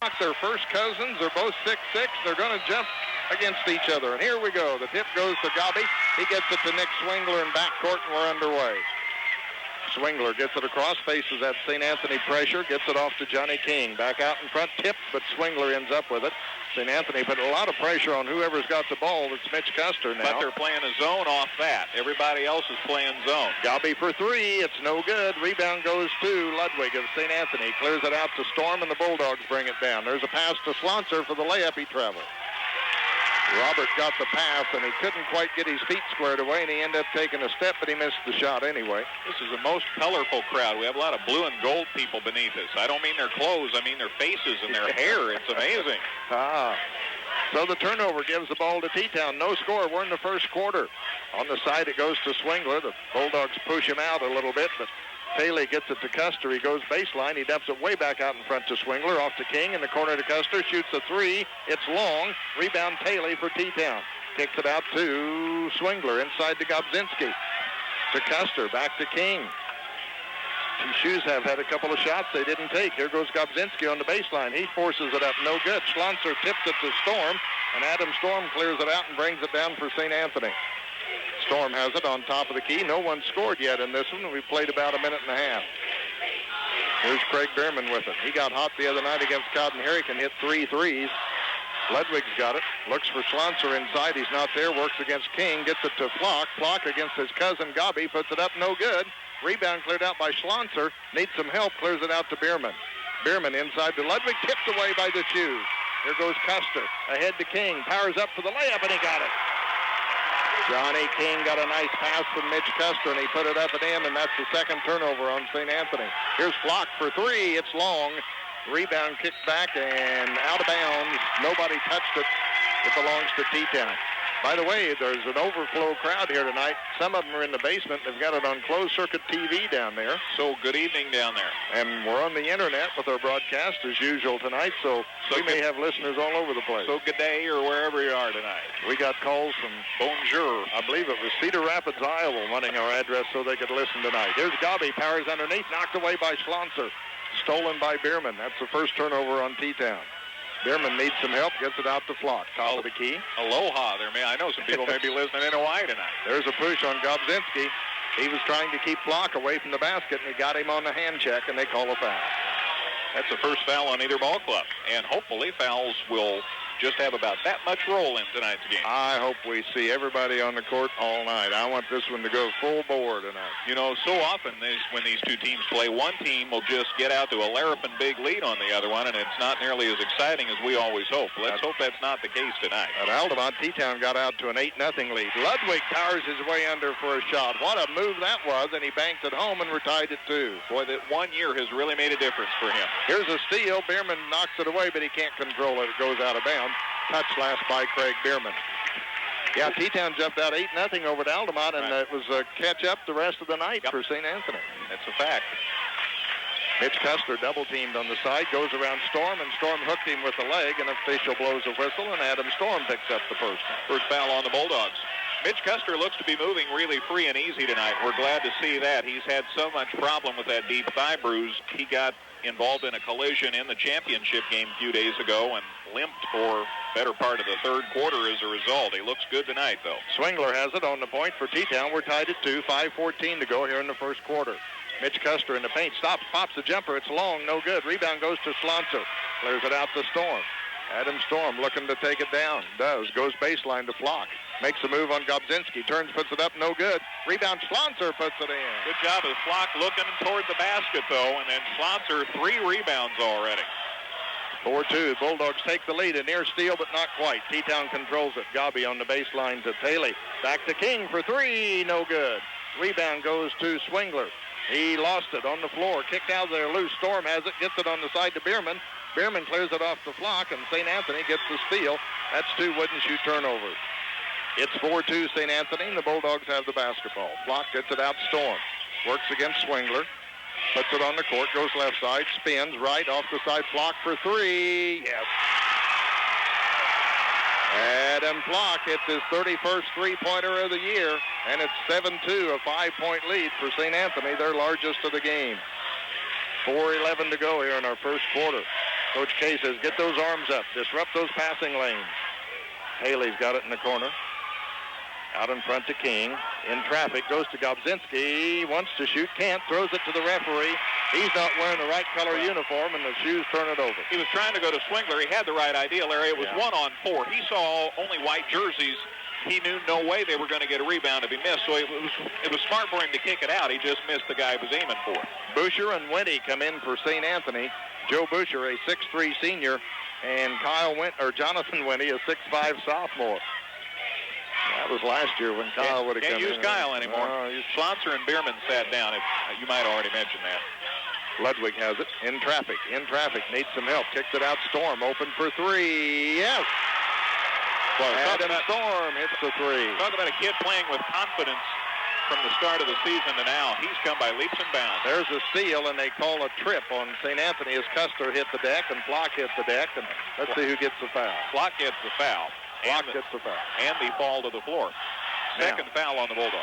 They're first cousins. They're both 6'6". They're going to jump against each other. And here we go. The tip goes to Gabi. He gets it to Nick Swingler in backcourt, and we're underway. Swingler gets it across, faces that St. Anthony pressure, gets it off to Johnny King. Back out in front, tipped, but Swingler ends up with it. St. Anthony put a lot of pressure on whoever's got the ball. It's Mitch Custer now. But they're playing a zone off that. Everybody else is playing zone. Gabi for three. It's no good. Rebound goes to Ludwig of St. Anthony. Clears it out to Storm, and the Bulldogs bring it down. There's a pass to Slonser for the layup. He traveled. Robert got the pass, and he couldn't quite get his feet squared away, and he ended up taking a step, but he missed the shot anyway. This is the most colorful crowd. We have a lot of blue and gold people beneath us. I don't mean their clothes. I mean their faces and their hair. It's amazing. So the turnover gives the ball to T-Town. No score. We're in the first quarter. On the side, it goes to Swingler. The Bulldogs push him out a little bit, but Taylor gets it to Custer. He goes baseline. He dumps it way back out in front to Swingler. Off to King in the corner to Custer. Shoots a three. It's long. Rebound Taylor for T-Town. Kicks it out to Swingler inside to Gobzinski. To Custer. Back to King. Shoes have had a couple of shots they didn't take. Here goes Gobzinski on the baseline. He forces it up. No good. Schlonser tips it to Storm, and Adam Storm clears it out and brings it down for St. Anthony. Storm has it on top of the key. No one scored yet in this one. We've played about a minute and a half. Here's Craig Bierman with it. He got hot the other night against Cotton Harrican, hit 3 threes. Ludwig's got it. Looks for Schlonser inside. He's not there. Works against King. Gets it to Flock. Flock against his cousin Gabi. Puts it up. No good. Rebound cleared out by Schlonser. Needs some help. Clears it out to Bierman. Bierman inside to Ludwig. Tipped away by the shoes. Here goes Custer. Ahead to King. Powers up for the layup, and he got it. Johnny King got a nice pass from Mitch Custer, and he put it up and in, and that's the second turnover on St. Anthony. Here's Flock for three. It's long. Rebound kicked back and out of bounds. Nobody touched it. It belongs to T-Town. By the way, there's an overflow crowd here tonight. Some of them are in the basement. They've got it on closed-circuit TV down there. So good evening down there. And we're on the Internet with our broadcast as usual tonight, so we may have listeners all over the place. So good day or wherever you are tonight. We got calls from Bonjour. I believe it was Cedar Rapids, Iowa, wanting our address so they could listen tonight. Here's Gabi. Powers underneath. Knocked away by Schlonser. Stolen by Bierman. That's the first turnover on T-Town. Bierman needs some help, gets it out to Flock. Top of the key. Aloha there, man. I know some people may be listening in Hawaii tonight. There's a push on Gobzinski. He was trying to keep Flock away from the basket, and he got him on the hand check, and they call a foul. That's the first foul on either ball club. And hopefully fouls will just have about that much roll in tonight's game. I hope we see everybody on the court all night. I want this one to go full bore tonight. You know, so often when these two teams play, one team will just get out to a larrapin big lead on the other one, and it's not nearly as exciting as we always hope. Let's hope that's not the case tonight. At Altamont, T-Town got out to an 8-0 lead. Ludwig powers his way under for a shot. What a move that was, and he banked it home, and we're tied at 2. Boy, that 1 year has really made a difference for him. Here's a steal. Bierman knocks it away, but he can't control it. It goes out of bounds. Touch last by Craig Bierman. Yeah, T-Town jumped out 8-0 over to Altamont, and it was a catch-up the rest of the night for St. Anthony. That's a fact. Mitch Custer double-teamed on the side, goes around Storm, and Storm hooked him with the leg. An official blows a whistle, and Adam Storm picks up the first. First foul on the Bulldogs. Mitch Custer looks to be moving really free and easy tonight. We're glad to see that. He's had so much problem with that deep thigh bruise. He got involved in a collision in the championship game a few days ago and limped for better part of the third quarter as a result. He looks good tonight, though. Swingler has it on the point for T-Town. We're tied at 2, 5:14 to go here in the first quarter. Mitch Custer in the paint, stops, pops the jumper. It's long, no good. Rebound goes to Schlonser. Clears it out to Storm. Adam Storm looking to take it down. Does. Goes baseline to Flock. Makes a move on Gobzinski. Turns, puts it up, no good. Rebound, Schlonser puts it in. Good job of Flock looking toward the basket, though, and then Schlonser 3 rebounds already. 4-2. Bulldogs take the lead. A near steal, but not quite. T-Town controls it. Gabi on the baseline to Taylor. Back to King for 3. No good. Rebound goes to Swingler. He lost it on the floor. Kicked out there loose. Storm has it. Gets it on the side to Bierman. Bierman clears it off the Flock, and St. Anthony gets the steal. That's 2 wouldn't shoot turnovers. It's 4-2 St. Anthony, and the Bulldogs have the basketball. Flock gets it out Storm. Works against Swingler. Puts it on the court. Goes left side. Spins right off the side. Flock for 3. Yes. Adam Flock hits his 31st three-pointer of the year, and it's 7-2, a 5-point lead for St. Anthony, their largest of the game. 4:11 to go here in our first quarter. Coach K says, get those arms up. Disrupt those passing lanes. Haley's got it in the corner. Out in front to King. In traffic, goes to Gobzinski. Wants to shoot, can't. Throws it to the referee. He's not wearing the right color uniform, and the shoes turn it over. He was trying to go to Swingler. He had the right idea, Larry. It was 1-on-4. He saw only white jerseys. He knew no way they were going to get a rebound if he missed, so it was smart for him to kick it out. He just missed the guy he was aiming for. Boucher and Winty come in for St. Anthony. Joe Boucher, a 6'3 senior, and Jonathan Winty, a 6'5 sophomore. That was last year when Kyle would have come in. Can't use Kyle anymore. Schlotzer and Bierman sat down. You might already mention that. Ludwig has it. In traffic. Needs some help. Kicks it out. Storm open for three. Yes. Well, Storm hits the three. Talk about a kid playing with confidence from the start of the season to now. He's come by leaps and bounds. There's a steal, and they call a trip on St. Anthony as Custer hit the deck and Flock hit the deck. And let's see who gets the foul. Flock gets the foul. Flock gets the foul. And the fall to the floor. Second foul on the Bulldogs.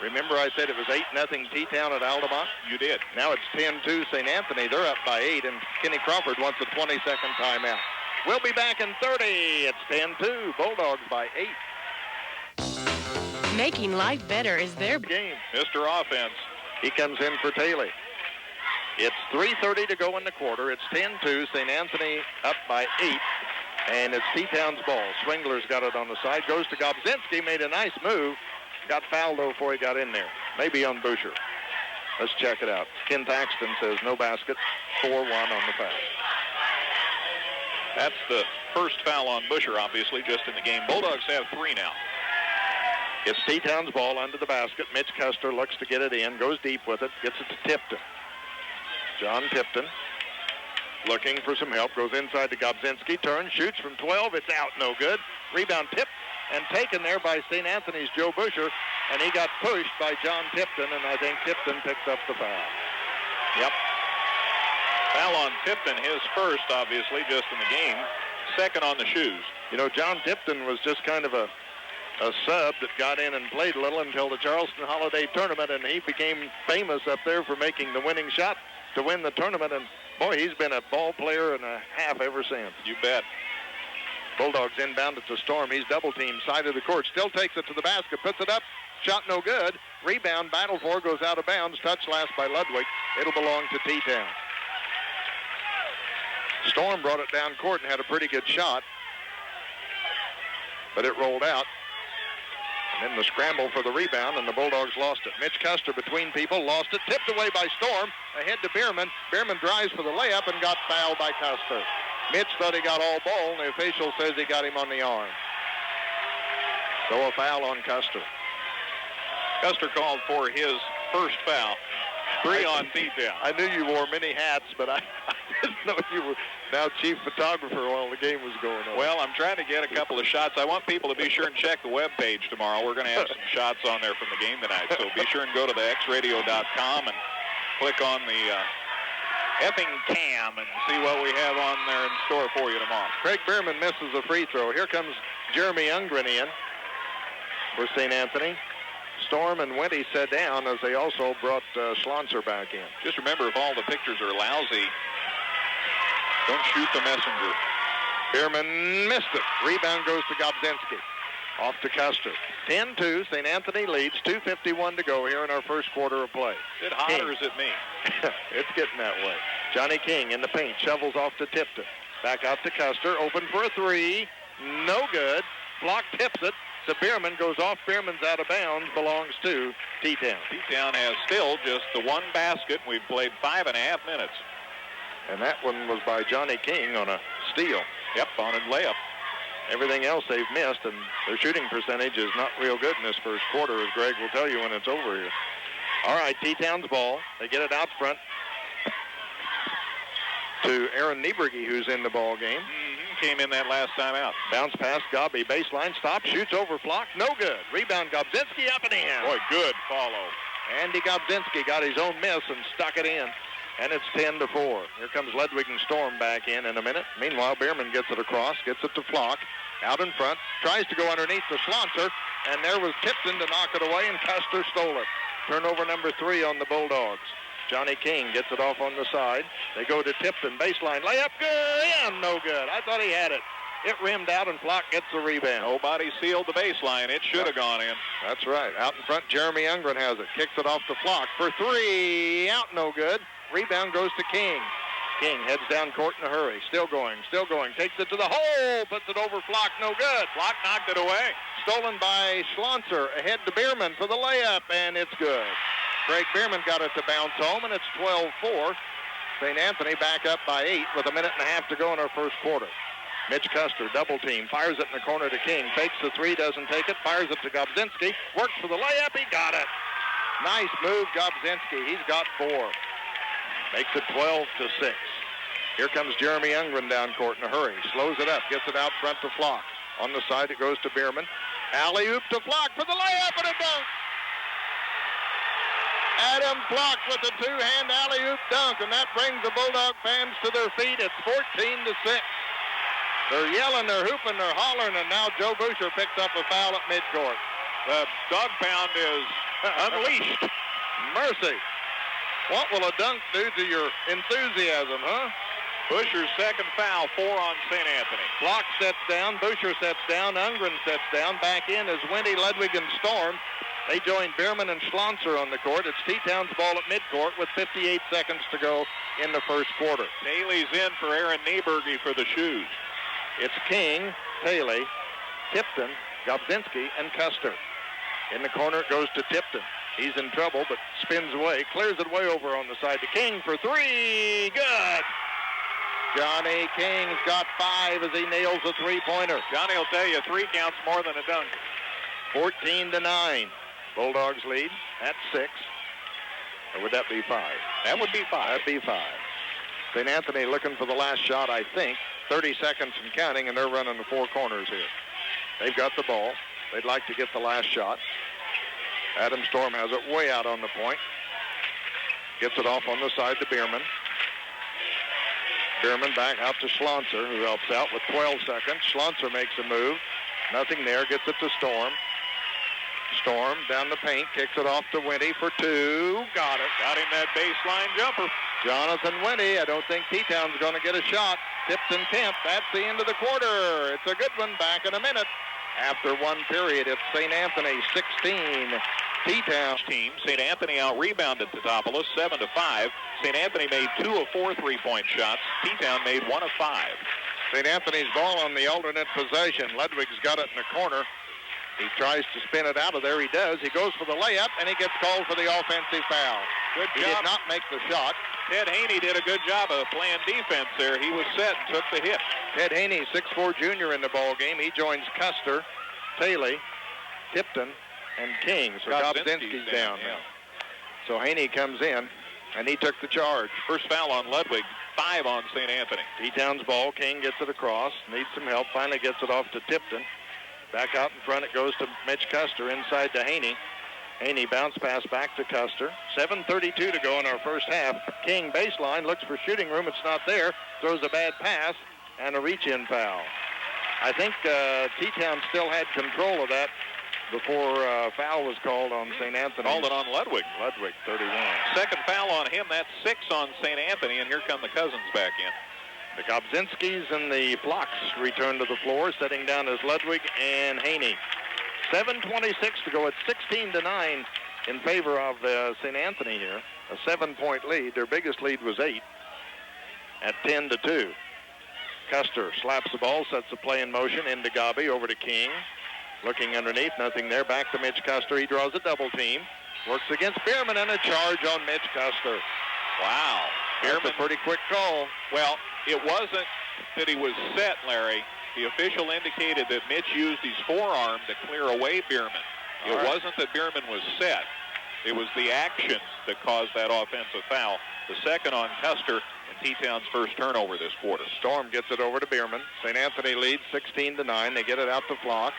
Remember I said it was 8-0 T-Town at Altamont? You did. Now it's 10-2 St. Anthony. They're up by 8, and Kenny Crawford wants a 20-second timeout. We'll be back in 30. It's 10-2. Bulldogs by 8. Making life better is their game. Mr. Offense. He comes in for Taylor. It's 3:30 to go in the quarter. It's 10-2. St. Anthony up by 8. And it's T-Town's ball. Swingler's got it on the side. Goes to Gobzinski. Made a nice move. Got fouled, though, before he got in there. Maybe on Boucher. Let's check it out. Ken Thaxton says no basket. 4-1 on the foul. That's the first foul on Boucher, obviously, just in the game. Bulldogs have 3 now. It's T-Town's ball under the basket. Mitch Custer looks to get it in. Goes deep with it. Gets it to Tipton. John Tipton. Looking for some help. Goes inside to Gobzinski. Turns. Shoots from 12. It's out. No good. Rebound tipped and taken there by St. Anthony's Joe Boucher. And he got pushed by John Tipton. And I think Tipton picked up the foul. Yep. Foul on Tipton. His first, obviously, just in the game. Second on the shoes. You know, John Tipton was just kind of a sub that got in and played a little until the Charleston Holiday Tournament. And he became famous up there for making the winning shot to win the tournament. And boy, he's been a ball player and a half ever since. You bet. Bulldogs inbound at the Storm. He's double-teamed, side of the court. Still takes it to the basket, puts it up. Shot no good. Rebound, battle for, goes out of bounds. Touch last by Ludwig. It'll belong to T-Town. Storm brought it down court and had a pretty good shot. But it rolled out. And then the scramble for the rebound, and the Bulldogs lost it. Mitch Custer between people, lost it. Tipped away by Storm. Ahead to Bierman. Bierman drives for the layup and got fouled by Custer. Mitch thought he got all ball, and the official says he got him on the arm. So a foul on Custer. Custer called for his first foul. 3 on T-Town. I knew you wore many hats, but I didn't know you were now chief photographer while the game was going on. Well, I'm trying to get a couple of shots. I want people to be sure and check the webpage tomorrow. We're going to have some shots on there from the game tonight. So be sure and go to the xradio.com and click on the effing cam and see what we have on there in store for you tomorrow. Craig Bierman misses a free throw. Here comes Jeremy Ungren in for St. Anthony. Storm and Winty sat down as they also brought Schlotzer back in. Just remember, if all the pictures are lousy, don't shoot the messenger. Bierman missed it. Rebound goes to Gobzinski. Off to Custer. 10-2. St. Anthony leads. 2:51 to go here in our first quarter of play. Is it hot or is it me? It's getting that way. Johnny King in the paint. Shovels off to Tipton. Back out to Custer. Open for a three. No good. Block tips it. The Bierman goes off. Bierman's out of bounds. Belongs to T-Town. T-Town has still just the one basket. We've played 5.5 minutes. And that one was by Johnny King on a steal. Yep, on a layup. Everything else they've missed, and their shooting percentage is not real good in this first quarter, as Greg will tell you when it's over here. All right, T-Town's ball. They get it out front to Aaron Nieberge, who's in the ball game. Came in that last time out. Bounce pass, Gobby, baseline, stop, shoots over Flock, no good. Rebound, Gobzinski up and in. Boy, good follow. Andy Gobzinski got his own miss and stuck it in. And it's 10-4. Here comes Ludwig and Storm back in a minute. Meanwhile, Bierman gets it across, gets it to Flock. Out in front, tries to go underneath the Schlotzer, and there was Tipton to knock it away, and Custer stole it. Turnover number 3 on the Bulldogs. Johnny King gets it off on the side. They go to Tipton. Baseline layup. Good. Yeah, no good. I thought he had it. It rimmed out, and Flock gets the rebound. Nobody sealed the baseline. It should have gone in. That's right. Out in front, Jeremy Ungren has it. Kicks it off to Flock for three. Out, no good. Rebound goes to King. King heads down court in a hurry. Still going. Takes it to the hole. Puts it over Flock. No good. Flock knocked it away. Stolen by Schlonser. Ahead to Bierman for the layup, and it's good. Craig Bierman got it to bounce home, and it's 12-4. St. Anthony back up by 8 with a minute and a half to go in our first quarter. Mitch Custer, double team, fires it in the corner to King. Fakes the three, doesn't take it. Fires it to Gobzinski. Works for the layup. He got it. Nice move, Gobzinski. He's got 4. Makes it 12-6. Here comes Jeremy Ungren down court in a hurry. Slows it up. Gets it out front to Flock. On the side, it goes to Bierman. Alley-oop to Flock for the layup and a dunk. Adam Flock with a two-hand alley-oop dunk, and that brings the Bulldog fans to their feet. It's 14-6. They're yelling, they're hooping, they're hollering, and now Joe Boucher picks up a foul at midcourt. The dog pound is unleashed. Mercy. What will a dunk do to your enthusiasm, huh? Boucher's second foul, 4 on St. Anthony. Flock sets down, Boucher sets down, Ungren sets down. Back in is Wendy, Ludwig, and Storm. They join Bierman and Schlonser on the court. It's T-Town's ball at midcourt with 58 seconds to go in the first quarter. Daly's in for Aaron Nieberge for the shoes. It's King, Paley, Tipton, Gobzinski, and Custer. In the corner, it goes to Tipton. He's in trouble, but spins away, clears it way over on the side to King for three. Good. Johnny King's got 5 as he nails a three-pointer. Johnny will tell you 3 counts more than a dunk. 14-9. Bulldogs lead at 6. Or would that be 5? That would be 5. That'd be 5. St. Anthony looking for the last shot, I think. 30 seconds and counting, and they're running the 4 corners here. They've got the ball. They'd like to get the last shot. Adam Storm has it way out on the point. Gets it off on the side to Bierman. Bierman back out to Schlonser, who helps out with 12 seconds. Schlonser makes a move. Nothing there. Gets it to Storm. Storm down the paint. Kicks it off to Winnie for 2. Got it. Got him that baseline jumper. Jonathan Winnie. I don't think T-Town's going to get a shot. Tipton Kemp. That's the end of the quarter. It's a good one. Back in a minute. After one period, it's St. Anthony 16. T-Town team. St. Anthony out-rebounded Teutopolis 7-5. St. Anthony made 2 of 4 three-point shots. T-Town made 1 of 5. St. Anthony's ball on the alternate possession. Ludwig's got it in the corner. He tries to spin it out of there. He does. He goes for the layup, and he gets called for the offensive foul. Good job. He did not make the shot. Ted Haney did a good job of playing defense there. He was set and took the hit. Ted Haney, 6'4" junior in the ball game. He joins Custer, Paley, Tipton, and King. So Gobzinski's down now. So Haney comes in, and he took the charge. First foul on Ludwig, 5 on St. Anthony. T-Town's ball. King gets it across. Needs some help. Finally gets it off to Tipton. Back out in front, it goes to Mitch Custer. Inside to Haney. Haney bounce pass back to Custer. 7:32 to go in our first half. King baseline, looks for shooting room. It's not there. Throws a bad pass and a reach-in foul. I think T-Town still had control of that before foul was called on St. Anthony. Called it on Ludwig. Ludwig, 31. Second foul on him. That's 6 on St. Anthony, and here come the Cousins back in. The Gobzinskis and the Flocks return to the floor, setting down as Ludwig and Haney. 7:26 to go. It's 16-9 in favor of St. Anthony here. A 7-point lead. Their biggest lead was 8 at 10-2. Custer slaps the ball, sets the play in motion into Gobby, over to King. Looking underneath, nothing there. Back to Mitch Custer. He draws a double team. Works against Bierman, and a charge on Mitch Custer. Wow. Bierman, a pretty quick call. Well, it wasn't that he was set, Larry. The official indicated that Mitch used his forearm to clear away Bierman. It wasn't that Bierman was set. It was the action that caused that offensive foul. The second on Custer, and T-Town's first turnover this quarter. Storm gets it over to Bierman. St. Anthony leads 16-9. They get it out to Flock.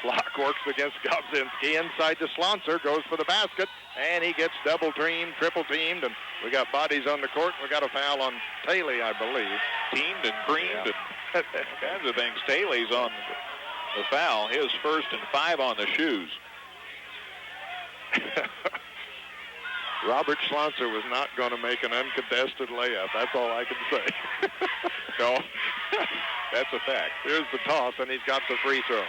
Flock works against Gobzinski. Inside to Schlonser. Goes for the basket. And he gets double-teamed, triple-teamed. And we got bodies on the court. We got a foul on Taylor, I believe. Teamed and creamed and all kinds of things. Taylor's on the foul. His first and 5 on the shoes. Robert Schlonser was not going to make an uncontested layup. That's all I can say. No, that's a fact. Here's the toss, and he's got the free throw.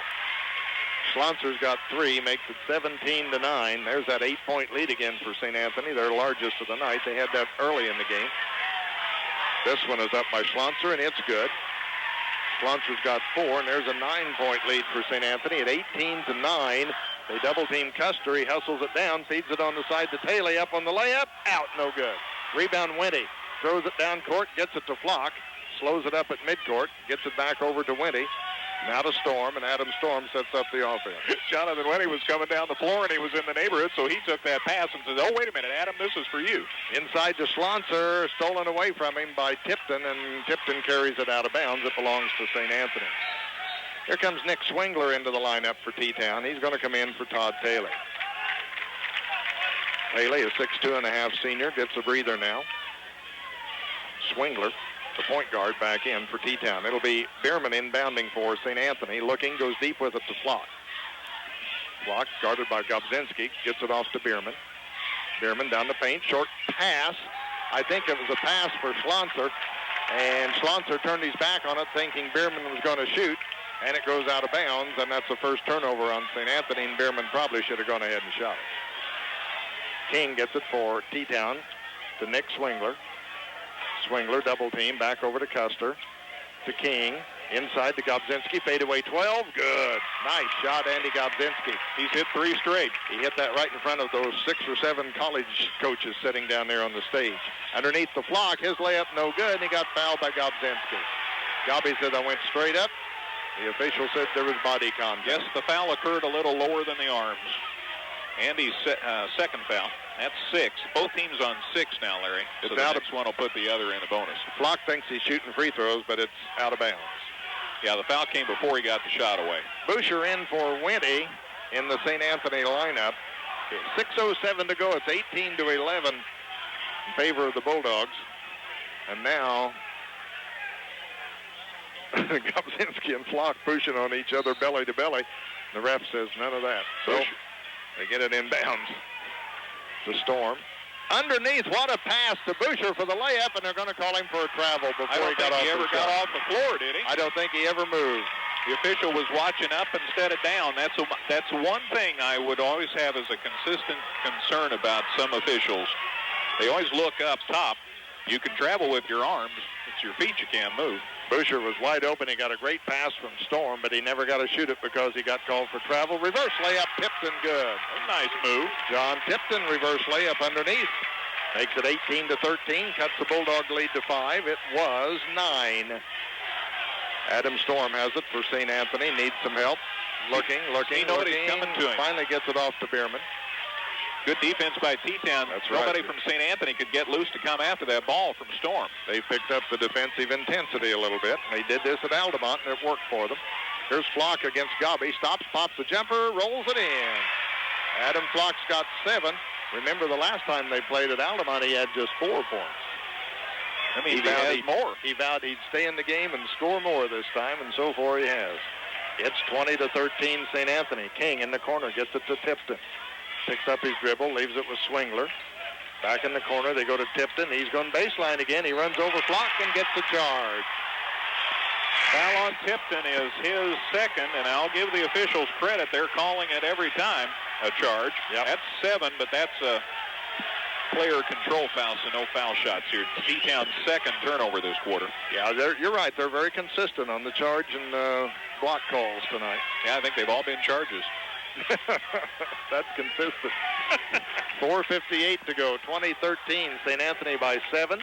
Schlonser's got 3, makes it 17-9. There's that 8-point lead again for St. Anthony, their largest of the night. They had that early in the game. This one is up by Schlonser, and it's good. Schlonser's got 4, and there's a 9-point lead for St. Anthony at 18-9. They double-team Custer. He hustles it down, feeds it on the side to Taylor. Up on the layup, out, no good. Rebound, Winty. Throws it down court, gets it to Flock. Slows it up at midcourt, gets it back over to Winty. Now to Storm, and Adam Storm sets up the offense. Jonathan Winty was coming down the floor, and he was in the neighborhood, so he took that pass and said, oh, wait a minute, Adam, this is for you. Inside to Schlonser, stolen away from him by Tipton, and Tipton carries it out of bounds. It belongs to St. Anthony. Here comes Nick Swingler into the lineup for T-Town. He's going to come in for Todd Taylor. Taylor, a 6'2.5" senior, gets a breather now. Swingler, the point guard, back in for T-Town. It'll be Bierman inbounding for St. Anthony. Looking, goes deep with it to Flock. Flock, guarded by Gobzinski, gets it off to Bierman. Bierman down the paint, short pass. I think it was a pass for Schlonser, and Schlonser turned his back on it thinking Bierman was going to shoot, and it goes out of bounds, and that's the first turnover on St. Anthony, and Bierman probably should have gone ahead and shot it. King gets it for T-Town to Nick Swingler. Swingler double team back over to Custer, to King, inside to Gobzinski, fadeaway 12, good. Nice shot, Andy Gobzinski. He's hit 3 straight. He hit that right in front of those 6 or 7 college coaches sitting down there on the stage. Underneath the Flock, his layup no good, and he got fouled by Gobzinski. Gobby said, I went straight up. The official said there was body contact. Yes, the foul occurred a little lower than the arms. Andy's second foul. That's 6. Both teams on 6 now, Larry. So the next one will put the other in the bonus. Flock thinks he's shooting free throws, but it's out of bounds. Yeah, the foul came before he got the shot away. Boucher in for Winty in the St. Anthony lineup. 6:07 to go. It's 18-11 in favor of the Bulldogs. And now Gobzinski and Flock pushing on each other belly to belly. The ref says none of that. So they get it inbounds to Storm. Underneath, what a pass to Boucher for the layup, and they're going to call him for a travel before he got off the shot. I don't think he ever got off the floor, did he? I don't think he ever moved. The official was watching up instead of down. That's one thing I would always have as a consistent concern about some officials. They always look up top. You can travel with your arms. It's your feet you can't move. Boucher was wide open. He got a great pass from Storm, but he never got to shoot it because he got called for travel. Reverse layup, Tipton, good. A nice move. John Tipton, reverse layup underneath. Makes it 18-13, cuts the Bulldog lead to 5. It was 9. Adam Storm has it for St. Anthony. Needs some help. Looking. Nobody's coming to him. Finally gets it off to Bierman. Good defense by T-Town. That's right. Nobody from St. Anthony could get loose to come after that ball from Storm. They picked up the defensive intensity a little bit. They did this at Altamont, and it worked for them. Here's Flock against Gobby. Stops, pops the jumper, rolls it in. Adam Flock's got 7. Remember the last time they played at Altamont, he had just 4 points. I mean, he has more. He vowed he'd stay in the game and score more this time, and so far he has. It's 20-13 St. Anthony. King in the corner gets it to Tipton. Picks up his dribble, leaves it with Swingler. Back in the corner, they go to Tipton. He's going baseline again. He runs over Flock and gets the charge. Foul on Tipton is his second, and I'll give the officials credit. They're calling it every time a charge. Yep. That's 7, but that's a player control foul, so no foul shots here. T-Town's second turnover this quarter. Yeah, you're right. They're very consistent on the charge and block calls tonight. Yeah, I think they've all been charges. That's consistent. 4:58 to go. 20-13. St. Anthony by 7,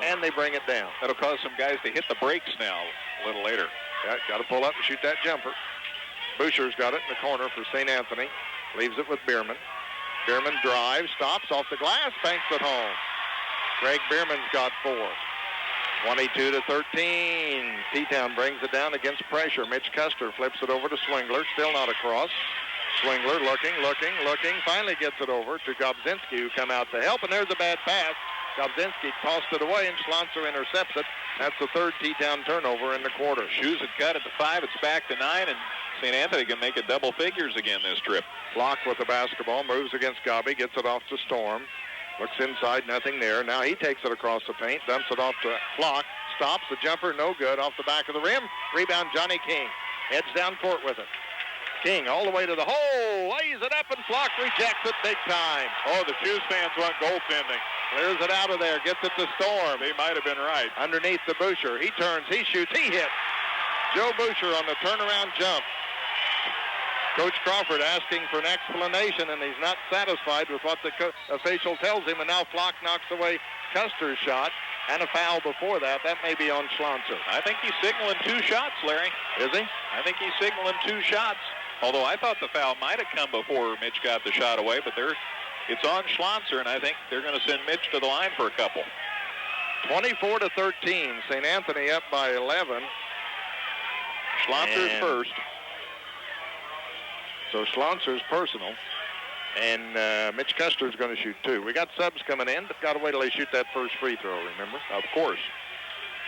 and they bring it down. That'll cause some guys to hit the brakes now a little later. Yeah, got to pull up and shoot that jumper. Boucher's got it in the corner for St. Anthony. Leaves it with Bierman. Bierman drives, stops off the glass, banks it home. Greg Bierman's got 4. 22-13. T-Town brings it down against pressure. Mitch Custer flips it over to Swingler. Still not across. Swingler looking. Finally gets it over to Gobzinski, who come out to help. And there's a bad pass. Gobzinski tossed it away, and Schlonser intercepts it. That's the third T-Town turnover in the quarter. Shoes had cut at the 5. It's back to 9, and St. Anthony can make it double figures again this trip. Flock with the basketball, moves against Gobby, gets it off to Storm. Looks inside, nothing there. Now he takes it across the paint, dumps it off to Flock. Stops the jumper, no good, off the back of the rim. Rebound, Johnny King. Heads down court with it. King all the way to the hole, lays it up, and Flock rejects it big time. Oh, the Shoes fans want goaltending. Clears it out of there, gets it to Storm. They might have been right. Underneath the Boucher. He turns, he shoots, he hits. Joe Boucher on the turnaround jump. Coach Crawford asking for an explanation, and he's not satisfied with what the official tells him, and now Flock knocks away Custer's shot, and a foul before that. That may be on Schlonser. I think he's signaling 2 shots, Larry. Is he? I think he's signaling 2 shots. Although I thought the foul might have come before Mitch got the shot away, but it's on Schlonser, and I think they're going to send Mitch to the line for a couple. 24-13. St. Anthony up by 11. Schlonser's first. So Schlonser's personal. And Mitch Custer's going to shoot 2. We got subs coming in, but got to wait till they shoot that first free throw, remember? Of course.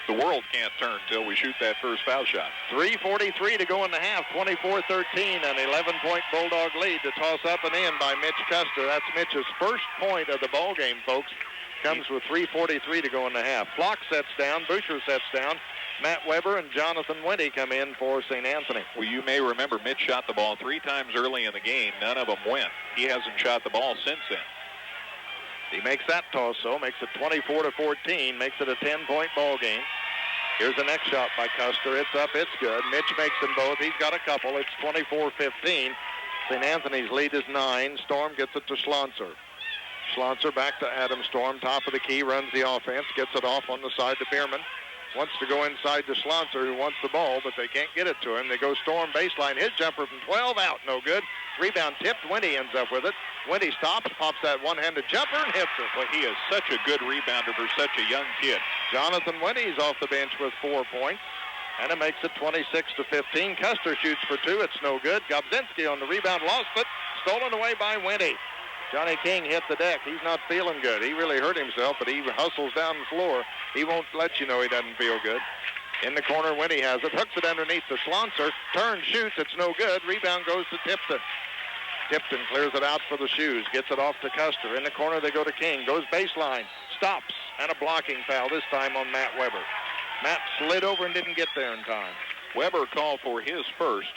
The world can't turn till we shoot that first foul shot. 3:43 to go in the half. 24-13, an 11-point Bulldog lead to toss up and in by Mitch Custer. That's Mitch's first point of the ball game, folks. Comes with 3:43 to go in the half. Flock sets down. Boucher sets down. Matt Weber and Jonathan Winty come in for St. Anthony. Well, you may remember Mitch shot the ball 3 times early in the game. None of them went. He hasn't shot the ball since then. He makes that toss, so makes it 24-14, makes it a 10-point ball game. Here's the next shot by Custer. It's up, it's good. Mitch makes them both. He's got a couple. It's 24-15. St. Anthony's lead is 9. Storm gets it to Schlonser. Schlonser back to Adam Storm, top of the key, runs the offense, gets it off on the side to Bierman. Wants to go inside to Schlonser, who wants the ball, but they can't get it to him. They go Storm baseline. His jumper from 12 out, no good. Rebound tipped. Winty ends up with it. Winty stops, pops that one-handed jumper, and hits it. Well, he is such a good rebounder for such a young kid. Jonathan Winty's off the bench with 4 points, and it makes it 26-15. Custer shoots for 2. It's no good. Gobzinski on the rebound, lost it. Stolen away by Winty. Johnny King hit the deck. He's not feeling good. He really hurt himself, but he hustles down the floor. He won't let you know he doesn't feel good. In the corner, Winty has it. Hooks it underneath the Schlonser. Turns, shoots. It's no good. Rebound goes to Tipton. Tipton clears it out for the Shoes. Gets it off to Custer. In the corner, they go to King. Goes baseline. Stops. And a blocking foul, this time on Matt Weber. Matt slid over and didn't get there in time. Weber called for his first.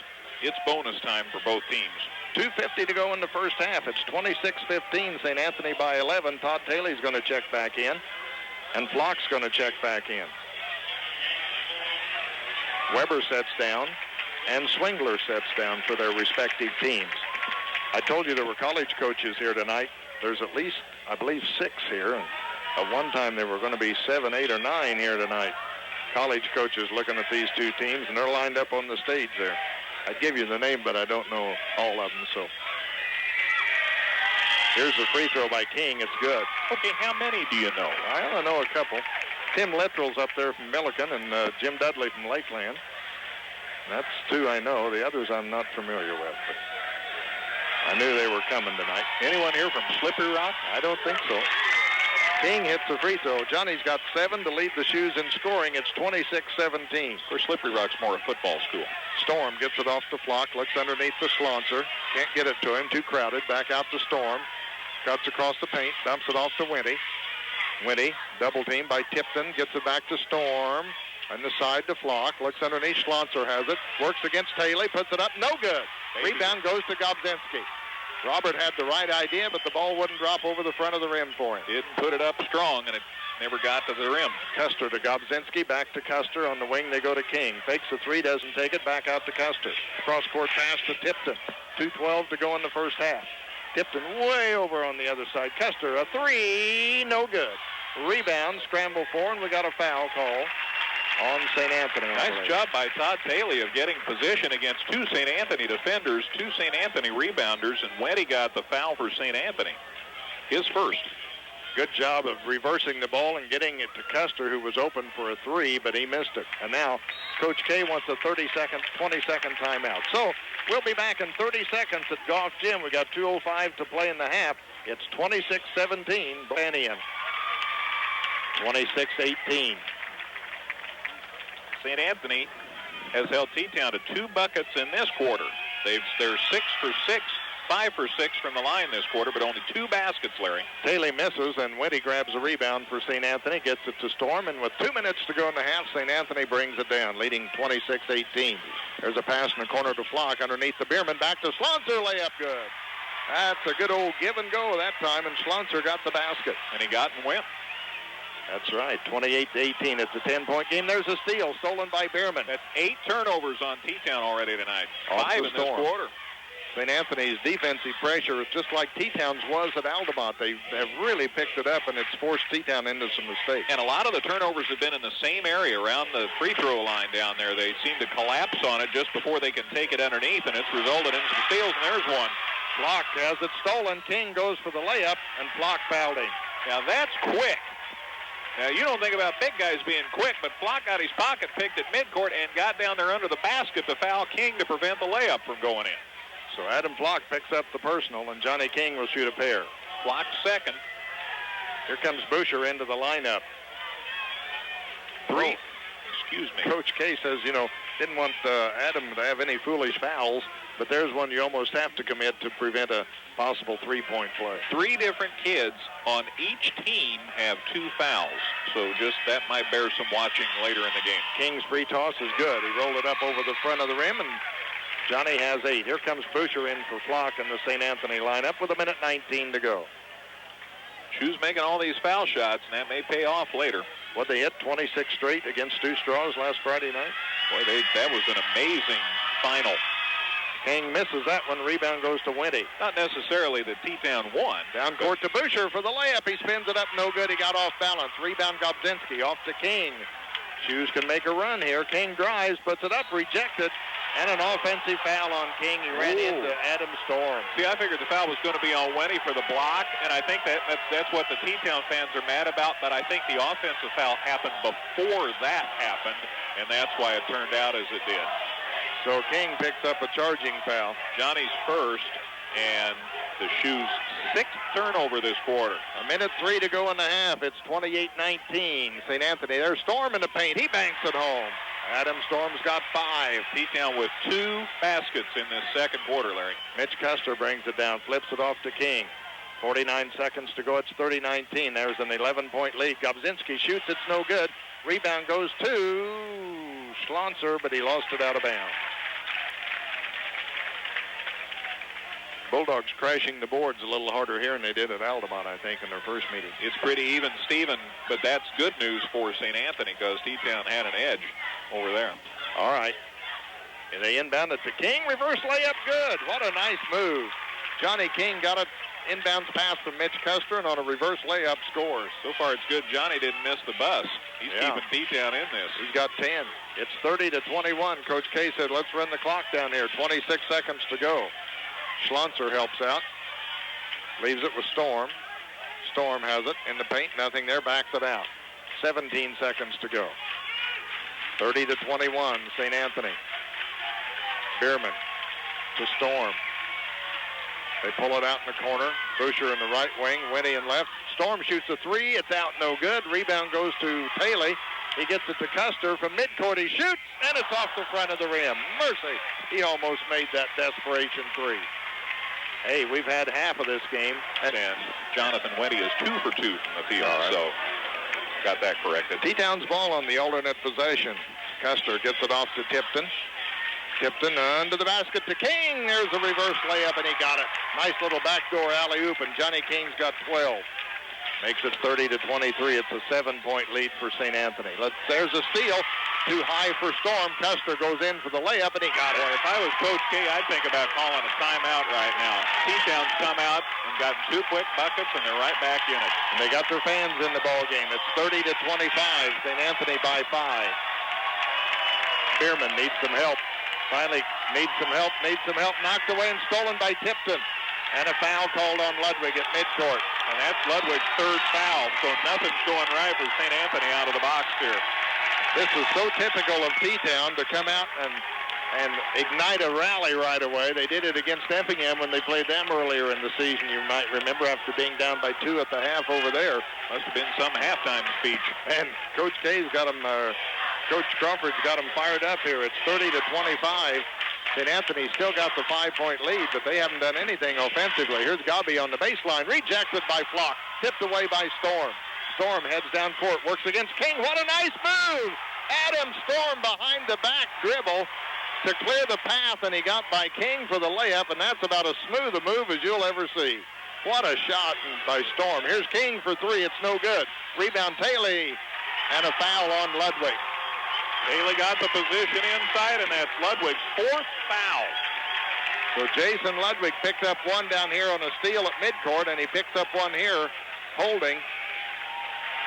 It's bonus time for both teams. 2:50 to go in the first half. It's 26-15. St. Anthony by 11. Todd Taylor's going to check back in. And Flock's going to check back in. Weber sets down. And Swingler sets down for their respective teams. I told you there were college coaches here tonight. There's at least, I believe, 6 here. And at one time there were going to be 7, 8, or 9 here tonight. College coaches looking at these 2 teams, and they're lined up on the stage there. I'd give you the name, but I don't know all of them, so. Here's the free throw by King. It's good. Okay, how many do you know? I only know a couple. Tim Littrell's up there from Milliken, and Jim Dudley from Lakeland. That's 2 I know. The others I'm not familiar with, but I knew they were coming tonight. Anyone here from Slippery Rock? I don't think so. King hits the free throw. Johnny's got 7 to lead the Shoes in scoring. It's 26-17. Of course, Slippery Rock's more a football school. Storm gets it off the Flock, looks underneath the Schlonser. Can't get it to him, too crowded. Back out to Storm. Cuts across the paint, dumps it off to Winty. Winty, double team by Tipton, gets it back to Storm. On the side to Flock, looks underneath, Schlonser has it. Works against Taylor, puts it up, no good. Maybe. Rebound goes to Gobzinski. Robert had the right idea, but the ball wouldn't drop over the front of the rim for him. Didn't put it up strong, and it never got to the rim. Custer to Gobzinski, back to Custer. On the wing, they go to King. Fakes the 3, doesn't take it, back out to Custer. Cross-court pass to Tipton. 2:12 to go in the first half. Tipton way over on the other side. Custer, a 3, no good. Rebound, scramble for, and we got a foul call on St. Anthony. Nice job by Todd Taylor of getting position against 2 St. Anthony defenders, 2 St. Anthony rebounders, and Wendy got the foul for St. Anthony. His first. Good job of reversing the ball and getting it to Custer, who was open for a 3, but he missed it. And now Coach K wants a 20-second timeout. So we'll be back in 30 seconds at Golf Gym. We got 2:05 to play in the half. It's 26-17. Banian. 26-18. St. Anthony has held T-Town to 2 buckets in this quarter. They're 6 for 6 5 for 6 from the line this quarter, but only 2 baskets, Larry. Taylor misses, and Winty grabs a rebound for St. Anthony, gets it to Storm, and with 2 minutes to go in the half, St. Anthony brings it down, leading 26-18. There's a pass in the corner to Flock underneath the Bierman, back to Schlonzer, layup good. That's a good old give and go that time, and Schlonzer got the basket. And he got and went. That's right, 28-18. It's a 10-point game. There's a steal stolen by Bierman. That's 8 turnovers on T-Town already tonight. 5 in this quarter. St. Anthony's defensive pressure is just like T-Town's was at Altamont. They have really picked it up, and it's forced T-Town into some mistakes. And a lot of the turnovers have been in the same area around the free throw line down there. They seem to collapse on it just before they can take it underneath, and it's resulted in some steals, and there's one. Flock has it stolen. King goes for the layup, and Flock fouled him. Now that's quick. Now, you don't think about big guys being quick, but Flock got his pocket picked at midcourt and got down there under the basket to foul King to prevent the layup from going in. So Adam Flock picks up the personal, and Johnny King will shoot a pair. Flock second. Here comes Boucher into the lineup. 3. Excuse me. Coach K says, didn't want Adam to have any foolish fouls, but there's one you almost have to commit to prevent a possible three-point play. 3 different kids on each team have 2 fouls, so just that might bear some watching later in the game. King's free toss is good. He rolled it up over the front of the rim, and Johnny has 8. Here comes Boucher in for Flock in the St. Anthony lineup with 1:19 to go. Shoes making all these foul shots, and that may pay off later. What, they hit 26 straight against Stu Straws last Friday night? Boy, that was an amazing final. King misses that one. Rebound goes to Winty. Not necessarily that T-Town won. Down court to Boucher for the layup. He spins it up. No good. He got off balance. Rebound Gobzinski off to King. Shoes can make a run here. King drives, puts it up, rejected, and an offensive foul on King. He ran into Adam Storm. See, I figured the foul was going to be on Winty for the block, and I think that's what the T-Town fans are mad about, but I think the offensive foul happened before that happened, and that's why it turned out as it did. So King picks up a charging foul. Johnny's first, and the Shoes' 6th turnover this quarter. 1:03 to go in the half. It's 28-19. St. Anthony, there's Storm in the paint. He banks it home. Adam Storm's got 5. T-Town with 2 baskets in this second quarter, Larry. Mitch Custer brings it down, flips it off to King. 49 seconds to go. It's 30-19. There's an 11-point lead. Gobzinski shoots. It's no good. Rebound goes to Schlonzer, but he lost it out of bounds. Bulldogs crashing the boards a little harder here than they did at Altamont, I think, in their first meeting. It's pretty even, Steven, but that's good news for St. Anthony because T-Town had an edge over there. All right. And they inbound it to King. Reverse layup, good. What a nice move. Johnny King got an inbounds pass from Mitch Custer, and on a reverse layup scores. So far, it's good Johnny didn't miss the bus. He's keeping T-Town in this. He's got 10. It's 30-21. Coach K said, let's run the clock down here. 26 seconds to go. Schlonzer helps out. Leaves it with Storm. Storm has it in the paint. Nothing there. Backs it out. 17 seconds to go. 30-21. St. Anthony. Bierman to Storm. They pull it out in the corner. Boucher in the right wing. Winty in left. Storm shoots a 3. It's out. No good. Rebound goes to Taylor. He gets it to Custer from midcourt. He shoots, and it's off the front of the rim. Mercy. He almost made that desperation 3. Hey, we've had half of this game. And Jonathan Winty is 2 for 2 from the field, so got that corrected. T-Town's ball on the alternate possession. Custer gets it off to Tipton. Tipton under the basket to King. There's a reverse layup, and he got it. Nice little backdoor alley-oop, and Johnny King's got 12. Makes it 30-23. It's a 7-point lead for St. Anthony. There's a steal. Too high for Storm. Custer goes in for the layup, and he got it. If I was Coach K, I'd think about calling a timeout right now. T-Town's come out and gotten 2 quick buckets, and they're right back in it. And they got their fans in the ball game. It's 30-25. St. Anthony by 5. Bierman needs some help. Finally needs some help. Knocked away and stolen by Tipton. And a foul called on Ludwig at midcourt. And that's Ludwig's 3rd foul, so nothing's going right for St. Anthony out of the box here. This is so typical of T-Town to come out and ignite a rally right away. They did it against Effingham when they played them earlier in the season. You might remember after being down by 2 at the half over there. Must have been some halftime speech. And Coach K's got them, Coach Crawford's got them fired up here. It's 30-25. St. Anthony still got the 5-point lead, but they haven't done anything offensively. Here's Gabi on the baseline, rejected by Flock, tipped away by Storm. Storm heads down court, works against King. What a nice move! Adam Storm behind the back dribble to clear the path, and he got by King for the layup, and that's about as smooth a move as you'll ever see. What a shot by Storm. Here's King for three. It's no good. Rebound, Taylor, and a foul on Ludwig. Taylor got the position inside, and that's Ludwig's fourth foul. So Jason Ludwig picked up one down here on a steal at midcourt, and he picks up one here holding.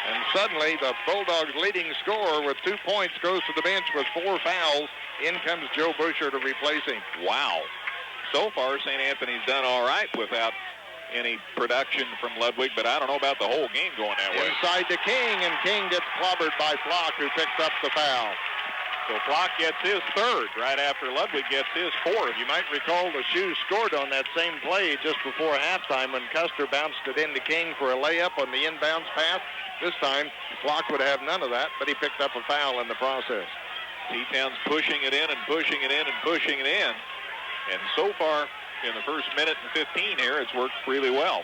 And suddenly the Bulldogs' leading scorer with 2 points goes to the bench with 4 fouls. In comes Joe Busher to replace him. Wow. So far, St. Anthony's done all right without any production from Ludwig, but I don't know about the whole game going that way. Inside to King, and King gets clobbered by Flock, who picks up the foul. So Flock gets his third right after Ludwig gets his fourth. You might recall the Shoes scored on that same play just before halftime when Custer bounced it into King for a layup on the inbounds pass. This time, Flock would have none of that, but he picked up a foul in the process. T-Town's pushing it in and pushing it in and pushing it in. And so far, in the first minute and 15 here, it's worked really well.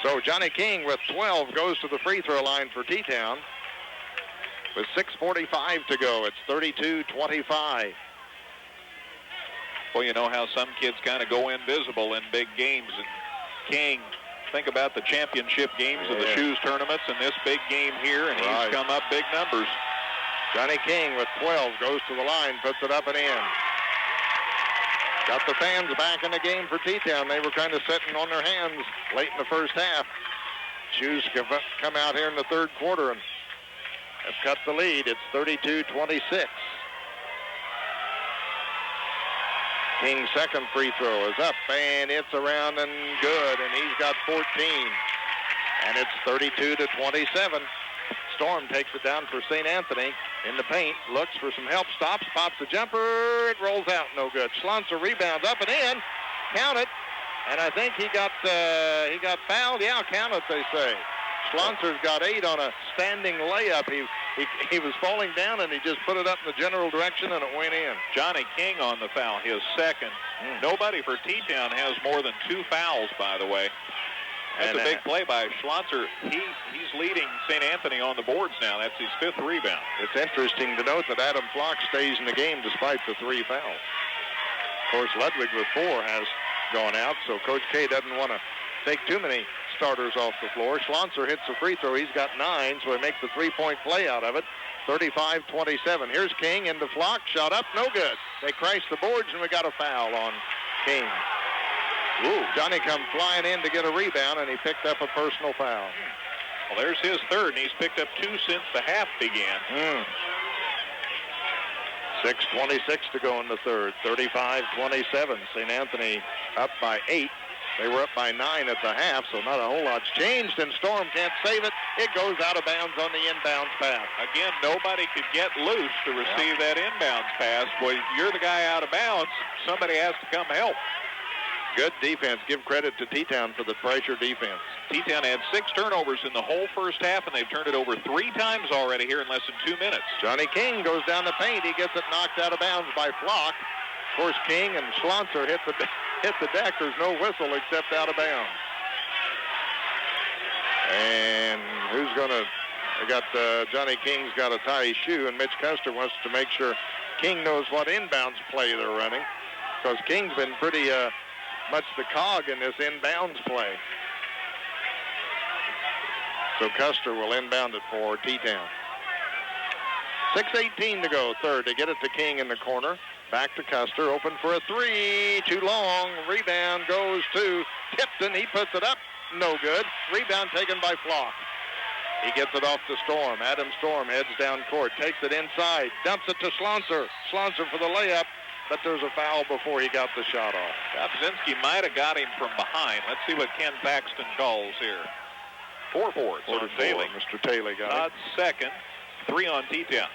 So Johnny King with 12 goes to the free throw line for T-Town. With 6:45 to go, it's 32-25. Well, you know how some kids kind of go invisible in big games. And King, think about the championship games of the Shoes tournaments and this big game here, and he's come up big numbers. Johnny King with 12 goes to the line, puts it up and in. Got the fans back in the game for T-Town. They were kind of sitting on their hands late in the first half. Shoes come out here in the third quarter and have cut the lead. It's 32-26. King's second free throw is up, and it's around and good, and he's got 14. And it's 32-27. Storm takes it down for St. Anthony in the paint, looks for some help, stops, pops a jumper, it rolls out, no good. Schlonzer rebounds up and in, count it, and I think he got fouled. Yeah, count it, they say. Schlonzer's got 8 on a standing layup. He was falling down, and he just put it up in the general direction, and it went in. Johnny King on the foul, his second. Nobody for T-Town has more than 2 fouls, by the way. That's a big play by Schlonzer. He's leading St. Anthony on the boards now. That's his 5th rebound. It's interesting to note that Adam Flock stays in the game despite the 3 fouls. Of course, Ludwig with 4 has gone out, so Coach K doesn't want to take too many starters off the floor. Schlonzer hits a free throw. He's got 9, so he makes a 3-point play out of it. 35-27. Here's King into Flock. Shot up, no good. They crash the boards, and we got a foul on King. Ooh, Johnny come flying in to get a rebound, and he picked up a personal foul. Well, there's his third, and he's picked up 2 since the half began. 6:26 to go in the third. 35-27. St. Anthony up by 8. They were up by 9 at the half, so not a whole lot's changed, and Storm can't save it. It goes out of bounds on the inbounds pass. Again, nobody could get loose to receive that inbounds pass. Well, you're the guy out of bounds. Somebody has to come help. Good defense. Give credit to T-Town for the pressure defense. T-Town had 6 turnovers in the whole first half, and they've turned it over 3 times already here in less than 2 minutes. Johnny King goes down the paint. He gets it knocked out of bounds by Flock. Of course, King and Schlonzer hit the deck. There's no whistle except out of bounds. And who's going to... Johnny King's got to tie his shoe, and Mitch Custer wants to make sure King knows what inbounds play they're running, because King's been pretty... much the cog in this inbounds play. So Custer will inbound it for T-Town. 6:18 to go, third. They get it to King in the corner. Back to Custer, open for a 3. Too long. Rebound goes to Tipton. He puts it up. No good. Rebound taken by Flock. He gets it off to Storm. Adam Storm heads down court, takes it inside, dumps it to Schlonzer. Schlonzer for the layup. But there's a foul before he got the shot off. Kopczynski might have got him from behind. Let's see what Ken Paxton calls here. 4 forwards on Taylor. Mr. Taylor got Todd's second. 3 on T-Town.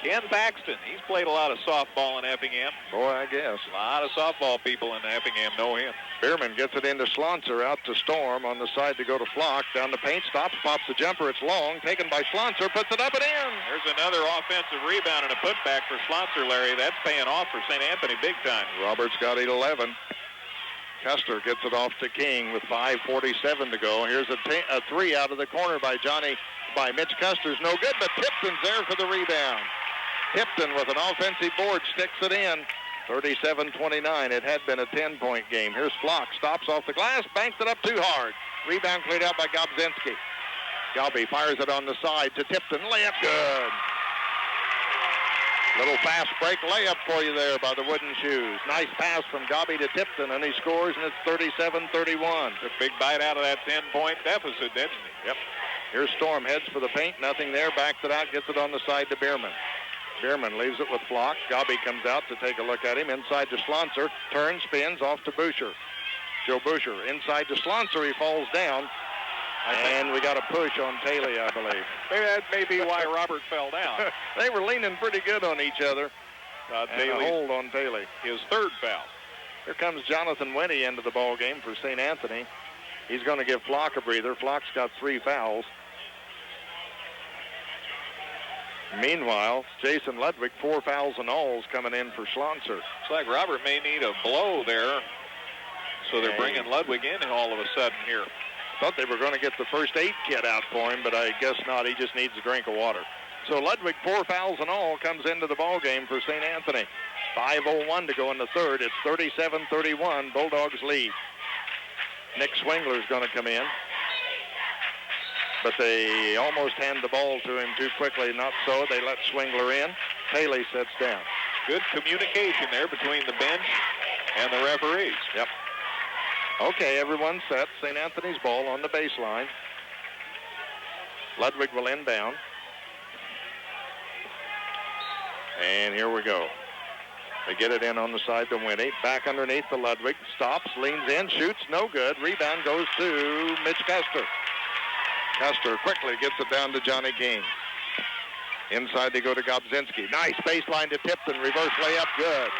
Ken Paxton, he's played a lot of softball in Effingham. Boy, I guess. A lot of softball people in Effingham know him. Bierman gets it into Schlonser, out to Storm, on the side to go to Flock, down the paint, stops, pops the jumper, it's long, taken by Schlonser, puts it up and in. There's another offensive rebound and a putback for Schlonser, Larry. That's paying off for St. Anthony big time. Roberts got 11. Custer gets it off to King with 5:47 to go. Here's a three out of the corner by Mitch Custer's no good, but Tipton's there for the rebound. Tipton with an offensive board sticks it in. 37-29. It had been a 10-point game. Here's Flock. Stops off the glass. Banks it up too hard. Rebound cleared out by Gobzinski. Galby fires it on the side to Tipton. Layup good. Little fast break layup for you there by the Wooden Shoes. Nice pass from Gobby to Tipton, and he scores, and it's 37-31. A big bite out of that 10-point deficit, didn't he? Yep. Here's Storm. Heads for the paint. Nothing there. Backs it out. Gets it on the side to Bierman. Bierman leaves it with Flock. Gobby comes out to take a look at him. Inside to Schlonser. Turns, spins, off to Boucher. Joe Boucher inside to Schlonser. He falls down. And we got a push on Taylor, I believe. Maybe that may be why Robert fell down. They were leaning pretty good on each other. And a hold on Taylor. His third foul. Here comes Jonathan Winnie into the ball game for St. Anthony. He's going to give Flock a breather. Flock's got 3 fouls. Meanwhile, Jason Ludwig, 4 fouls and all, is coming in for Schlonser. Looks like Robert may need a blow there. So they're bringing Ludwig in all of a sudden here. Thought they were going to get the first aid kit out for him, but I guess not. He just needs a drink of water. So Ludwig, 4 fouls and all, comes into the ball game for St. Anthony. 5:01 to go in the third. It's 37-31. Bulldogs lead. Nick Swingler's going to come in. But they almost hand the ball to him too quickly. Not so. They let Swingler in. Haley sits down. Good communication there between the bench and the referees. Yep. Okay, everyone's set. St. Anthony's ball on the baseline. Ludwig will inbound. And here we go. They get it in on the side to Winnie. Back underneath to Ludwig. Stops, leans in, shoots, no good. Rebound goes to Mitch Custer. Custer quickly gets it down to Johnny King. Inside they go to Gobzinski. Nice baseline to Tipton. Reverse layup, good.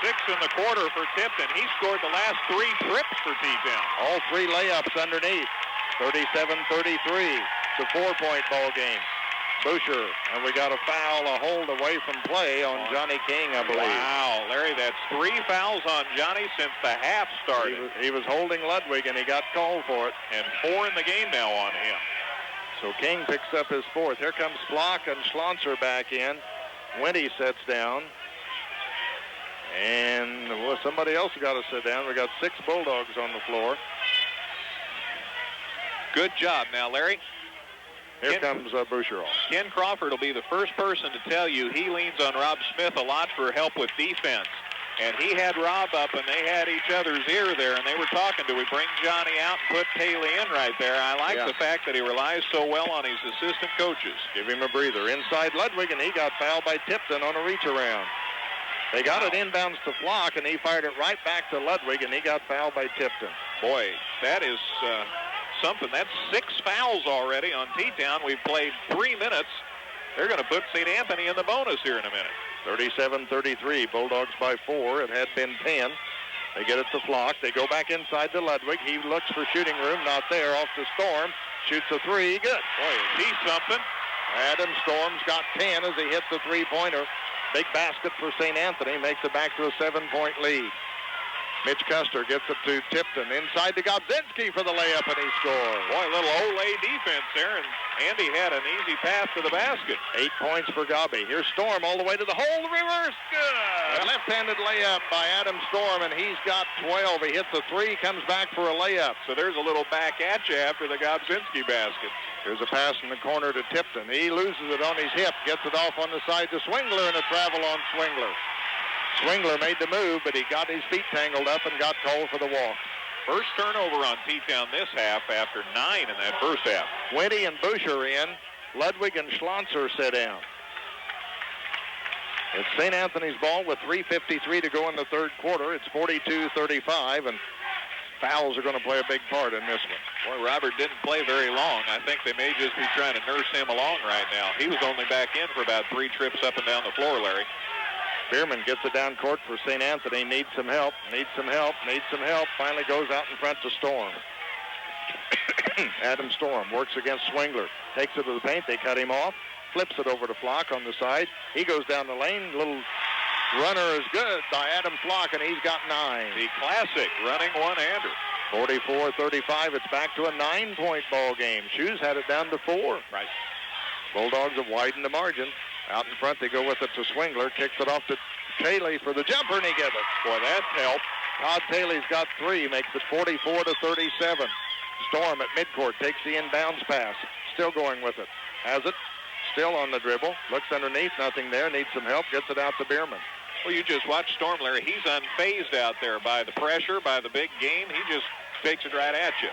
6 in the quarter for Tipton. He scored the last 3 trips for T-Town. All 3 layups underneath. 37-33. It's a 4-point ball game. Boucher, and we got a foul, a hold away from play on Johnny King, I believe. Wow, Larry, that's 3 fouls on Johnny since the half started. He was holding Ludwig, and he got called for it. And 4 in the game now on him. So King picks up his 4th. Here comes Flock and Schlonser back in. Winnie sits down. And somebody else got to sit down. We got 6 Bulldogs on the floor. Good job now, Larry. Here comes Boucher. Ken Crawford will be the first person to tell you he leans on Rob Smith a lot for help with defense. And he had Rob up, and they had each other's ear there, and they were talking, do we bring Johnny out and put Taylor in right there? I like the fact that he relies so well on his assistant coaches. Give him a breather. Inside Ludwig, and he got fouled by Tipton on a reach around. They got it inbounds to Flock, and he fired it right back to Ludwig, and he got fouled by Tipton. Boy, that is something. That's 6 fouls already on T-Town. We've played 3 minutes. They're going to put St. Anthony in the bonus here in a minute. 37-33. Bulldogs by 4. It had been 10. They get it to Flock. They go back inside to Ludwig. He looks for shooting room. Not there. Off to Storm. Shoots a 3. Good. Boy, is he something. Adam Storm's got 10 as he hits the 3-pointer. Big basket for St. Anthony. Makes it back to a 7-point lead. Mitch Custer gets it to Tipton. Inside to Gobzinski for the layup, and he scores. Boy, a little Olay defense there, and Andy had an easy path to the basket. 8 points for Gobby. Here's Storm all the way to the hole. The reverse. Good. Yep. Left-handed layup by Adam Storm, and he's got 12. He hits a 3, comes back for a layup. So there's a little back at you after the Gobzinski basket. Here's a pass in the corner to Tipton. He loses it on his hip, gets it off on the side to Swingler, and a travel on Swingler. Swingler made the move, but he got his feet tangled up and got called for the walk. First turnover on T-Town this half after 9 in that first half. Winnie and Boucher in. Ludwig and Schlonser sit down. It's St. Anthony's ball with 3:53 to go in the third quarter. It's 42-35, and fouls are going to play a big part in this one. Boy, Robert didn't play very long. I think they may just be trying to nurse him along right now. He was only back in for about 3 trips up and down the floor, Larry. Bierman gets it down court for St. Anthony. Needs some help. Finally goes out in front to Storm. Adam Storm works against Swingler. Takes it to the paint. They cut him off. Flips it over to Flock on the side. He goes down the lane. Little runner is good by Adam Flock, and he's got 9. The classic running one-hander. 44-35. It's back to a 9-point ball game. Shoes had it down to 4. Right. Bulldogs have widened the margin. Out in front, they go with it to Swingler. Kicks it off to Taylor for the jumper, and he gets it. Boy, that helped. Todd Taylor's got 3. Makes it 44-37. Storm at midcourt takes the inbounds pass. Still going with it. Has it. Still on the dribble. Looks underneath. Nothing there. Needs some help. Gets it out to Bierman. Well, you just watch Storm, Larry. He's unfazed out there by the pressure, by the big game. He just takes it right at you.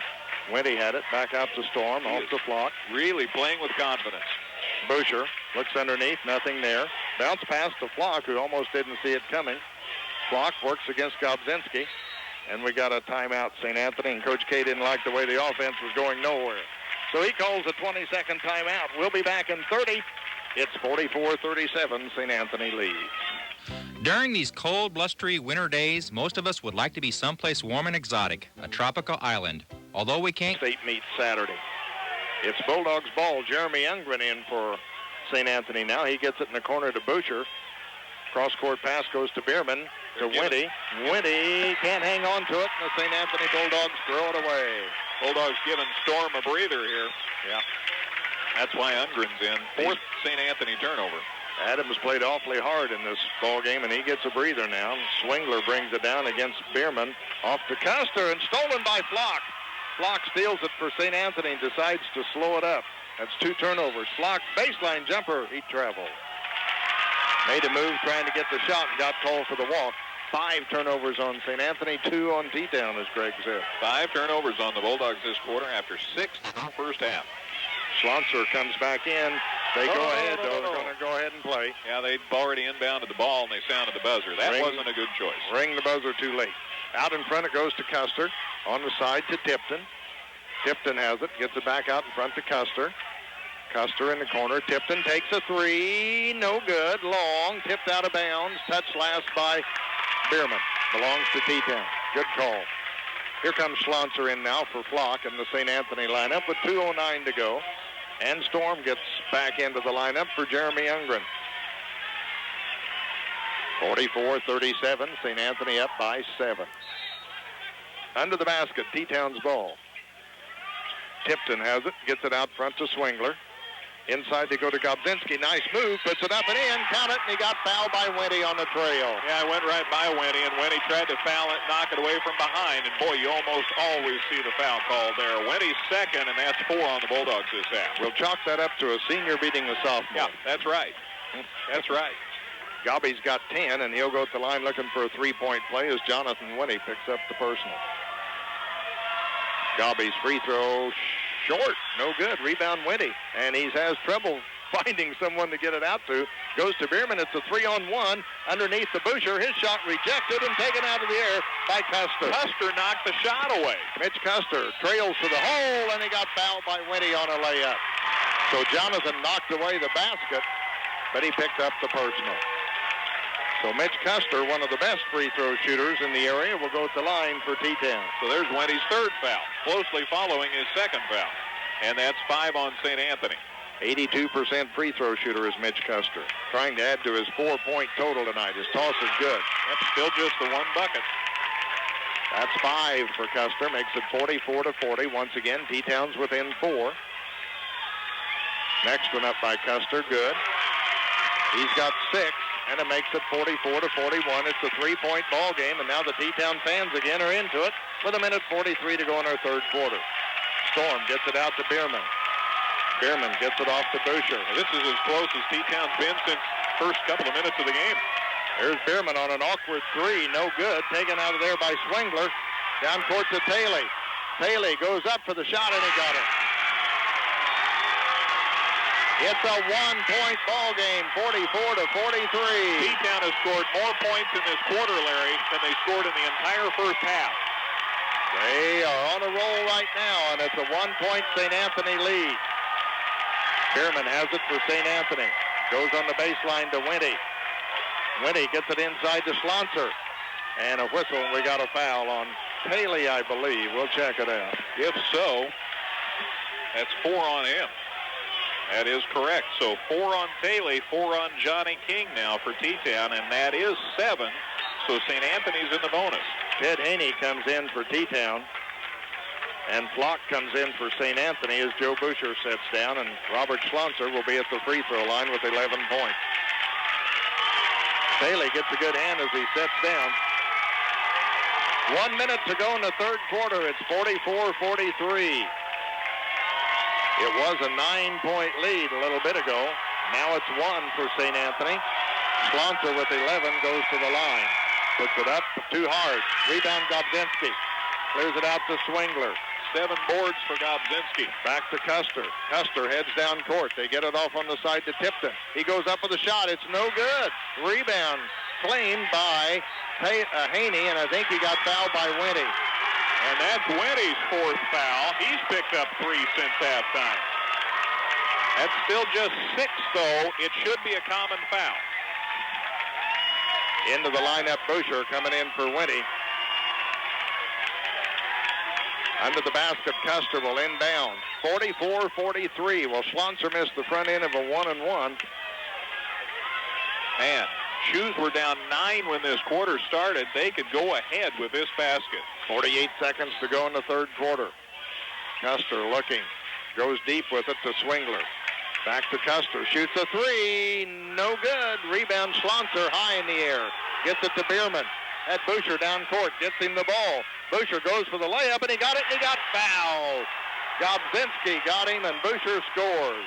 Winty had it. Back out to Storm. Off the Flock. Really playing with confidence. Boucher looks underneath. Nothing there. Bounce pass to Flock, who almost didn't see it coming. Flock works against Gobzinski. And we got a timeout, St. Anthony, and Coach K didn't like the way the offense was going nowhere. So he calls a 20-second timeout. We'll be back in 30. It's 44-37, St. Anthony leads. During these cold, blustery winter days, most of us would like to be someplace warm and exotic, a tropical island. Although we can't... State meets Saturday. It's Bulldogs ball. Jeremy Youngren in for St. Anthony now. He gets it in the corner to Boucher. Cross-court pass goes to Bierman to Winty. Winty can't hang on to it, and the St. Anthony Bulldogs throw it away. Bulldogs giving Storm a breather here. Yeah. That's why Ungren's in. 4th St. Anthony turnover. Adams played awfully hard in this ball game, and he gets a breather now. Swingler brings it down against Bierman. Off to Custer, and stolen by Flock. Flock steals it for St. Anthony and decides to slow it up. That's 2 turnovers. Flock, baseline jumper. He traveled. Made a move trying to get the shot and got called for the walk. 5 turnovers on St. Anthony, 2 on T-Town, as Greg said. 5 turnovers on the Bulldogs this quarter after 6 first half. Schlonser comes back in. They go ahead, though. They're going to go ahead and play. Yeah, they'd already inbounded the ball, and they sounded the buzzer. That wasn't a good choice. Ring the buzzer too late. Out in front, it goes to Custer. On the side to Tipton. Tipton has it. Gets it back out in front to Custer. Custer in the corner. Tipton takes a 3. No good. Long. Tipped out of bounds. Touched last by Bierman. Belongs to T-Town. Good call. Here comes Schlonser in now for Flock in the St. Anthony lineup with 2:09 to go. And Storm gets back into the lineup for Jeremy Youngren. 44-37. St. Anthony up by 7. Under the basket, T-Town's ball. Tipton has it. Gets it out front to Swingler. Inside they go to Gobzinski. Nice move. Puts it up and in. Count it. And he got fouled by Winty on the trail. Yeah, I went right by Winty, and Winty tried to foul it, knock it away from behind. And, boy, you almost always see the foul called there. Winty's second, and that's 4 on the Bulldogs this half. We'll chalk that up to a senior beating a sophomore. Yeah, that's right. That's right. Gobby's got 10, and he'll go to the line looking for a 3-point play as Jonathan Winty picks up the personal. Gobby's free throw short. No good. Rebound Winty. And he has trouble finding someone to get it out to. Goes to Bierman. It's a 3-on-1 underneath the Boucher. His shot rejected and taken out of the air by Custer. Custer knocked the shot away. Mitch Custer trails to the hole, and he got fouled by Winty on a layup. So Jonathan knocked away the basket, but he picked up the personal. So Mitch Custer, one of the best free throw shooters in the area, will go to the line for T-Town. So there's Winty's 3rd foul, closely following his 2nd foul. And that's 5 on St. Anthony. 82% free throw shooter is Mitch Custer. Trying to add to his 4-point total tonight. His toss is good. Yep, still just the 1 bucket. That's 5 for Custer. Makes it 44-40. Once again, T-Town's within 4. Next one up by Custer. Good. He's got 6. And it makes it 44-41. It's a 3-point ball game, and now the T-Town fans again are into it with 1:43 to go in our 3rd quarter. Storm gets it out to Bierman. Bierman gets it off to Boucher. This is as close as T-Town's been since first couple of minutes of the game. Here's Bierman on an awkward 3. No good. Taken out of there by Swingler. Down court to Taylor. Taylor goes up for the shot, and he got it. It's a 1-point ball game, 44-43. T-Town has scored more points in this quarter, Larry, than they scored in the entire first half. They are on a roll right now, and it's a 1-point St. Anthony lead. Bierman has it for St. Anthony. Goes on the baseline to Winty. Winnie gets it inside to Schlonser. And a whistle, and we got a foul on Paley, I believe. We'll check it out. If so, that's 4 on him. That is correct. So 4 on Paley, 4 on Johnny King now for T-Town, and that is 7. So St. Anthony's in the bonus. Ted Haney comes in for T-Town. And Flock comes in for St. Anthony as Joe Boucher sets down, and Robert Schlonser will be at the free throw line with 11 points. Paley gets a good hand as he sets down. 1 minute to go in the third quarter. It's 44-43. It was a 9-point lead a little bit ago. Now it's 1 for St. Anthony. Schlonser with 11 goes to the line. Puts it up too hard. Rebound Gobzinski. Clears it out to Swingler. 7 boards for Gobzinski. Back to Custer. Custer heads down court. They get it off on the side to Tipton. He goes up with a shot. It's no good. Rebound claimed by Haney, and I think he got fouled by Winnie. And that's Winnie's 4th foul. He's picked up 3 since halftime. That's still just 6, though. It should be a common foul. Into the lineup, Boucher coming in for Winnie. Under the basket, Custer will inbound. 44-43. Well, Schlonser missed the front end of a 1-and-1. Man, Shoes were down 9 when this quarter started. They could go ahead with this basket. 48 seconds to go in the third quarter. Custer looking. Goes deep with it to Swingler. Back to Custer. Shoots a 3. No good. Rebound Schlonser high in the air. Gets it to Bierman. At Boucher down court. Gets him the ball. Boucher goes for the layup, and he got it, and he got fouled. Gobzinski got him, and Boucher scores.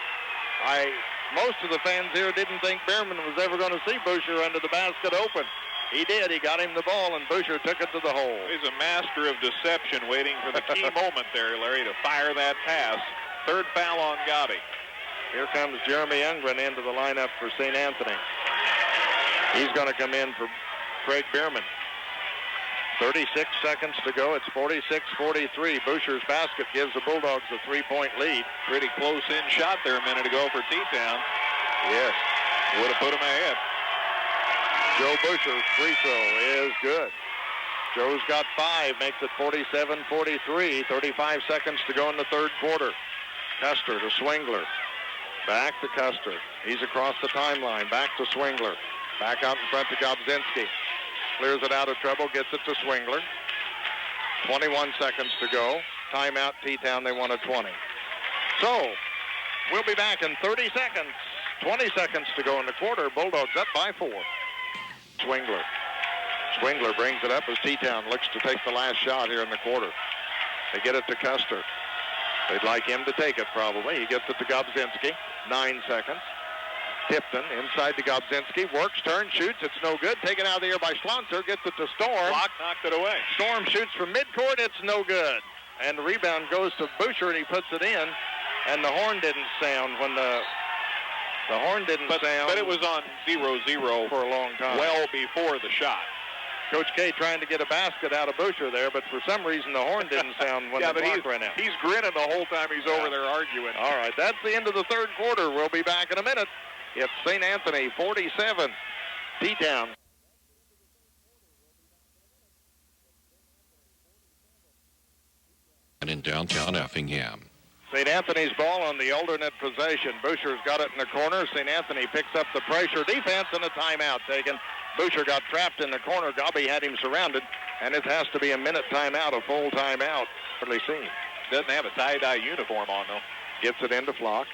Most of the fans here didn't think Bierman was ever going to see Boucher under the basket open. He did. He got him the ball, and Boucher took it to the hole. He's a master of deception, waiting for the key moment there, Larry, to fire that pass. 3rd foul on Gobby. Here comes Jeremy Youngren into the lineup for St. Anthony. He's going to come in for Craig Bierman. 36 seconds to go. It's 46-43. Boucher's basket gives the Bulldogs a 3-point lead. Pretty close-in shot there a minute ago for T-Town. Yes. Would have put him ahead. Joe Boucher's free throw is good. Joe's got 5, makes it 47-43. 35 seconds to go in the third quarter. Custer to Swingler. Back to Custer. He's across the timeline. Back to Swingler. Back out in front to Gobzinski. Clears it out of trouble, gets it to Swingler. 21 seconds to go. Timeout, T-Town, they want a 20. So, we'll be back in 30 seconds. 20 seconds to go in the quarter. Bulldogs up by 4. Swingler. Swingler brings it up as T-Town looks to take the last shot here in the quarter. They get it to Custer. They'd like him to take it, probably. He gets it to Gobzinski. 9 seconds. Tipton inside to Gobzinski. Works, turns, shoots. It's no good. Taken out of the air by Schlonser. Gets it to Storm. Block knocked it away. Storm shoots from midcourt. It's no good. And the rebound goes to Boucher, and he puts it in. And the horn didn't sound when the horn didn't sound. But it was on 0-0 for a long time. Well before the shot. Coach K trying to get a basket out of Boucher there, but for some reason the horn didn't sound when the clock ran out. He's grinning the whole time he's over there arguing. All right, that's the end of the third quarter. We'll be back in a minute. It's St. Anthony 47, T-Town. And in downtown Effingham. St. Anthony's ball on the alternate possession. Boucher's got it in the corner. St. Anthony picks up the pressure. Defense and a timeout taken. Boucher got trapped in the corner. Gobby had him surrounded, and it has to be a minute timeout, a full timeout. Hardly seen. Doesn't have a tie-dye uniform on, though. Gets it into Flock.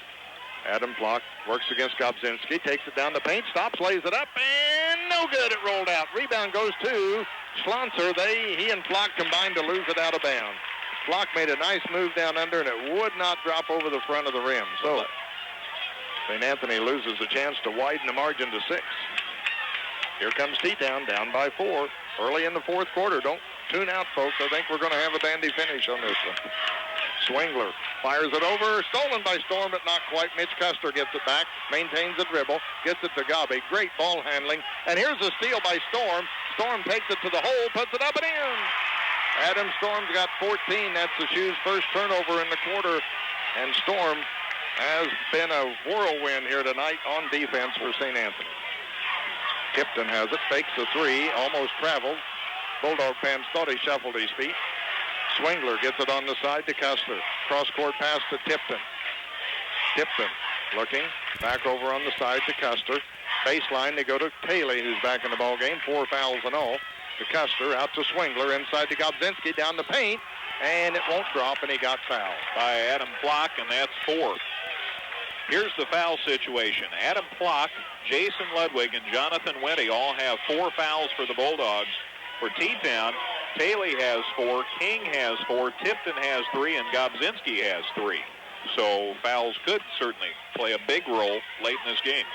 Adam Flock works against Gobzinski, takes it down the paint, stops, lays it up, and no good. It rolled out. Rebound goes to Schlonser. He and Flock combined to lose it out of bounds. Flock made a nice move down under, and it would not drop over the front of the rim. So St. Anthony loses a chance to widen the margin to 6. Here comes T-Town down by 4 early in the fourth quarter. Don't tune out, folks. I think we're going to have a dandy finish on this one. Swingler fires it over. Stolen by Storm, but not quite. Mitch Custer gets it back. Maintains the dribble. Gets it to Gobby. Great ball handling. And here's a steal by Storm. Storm takes it to the hole, puts it up and in. Adam Storm's got 14. That's the Shoes' first turnover in the quarter. And Storm has been a whirlwind here tonight on defense for St. Anthony. Tipton has it, fakes the three, almost traveled. Bulldog fans thought he shuffled his feet. Swingler gets it on the side to Custer. Cross-court pass to Tipton. Tipton looking, back over on the side to Custer. Baseline, they go to Taylor, who's back in the ball game. 4 fouls and all. To Custer, out to Swingler, inside to Gobzinski, down the paint, and it won't drop, and he got fouled. By Adam Flock, and that's 4. Here's the foul situation. Adam Flock, Jason Ludwig, and Jonathan Wendy all have 4 fouls for the Bulldogs. For T-Town, Taylor has 4, King has 4, Tipton has 3, and Gobzinski has 3. So fouls could certainly play a big role late in this game.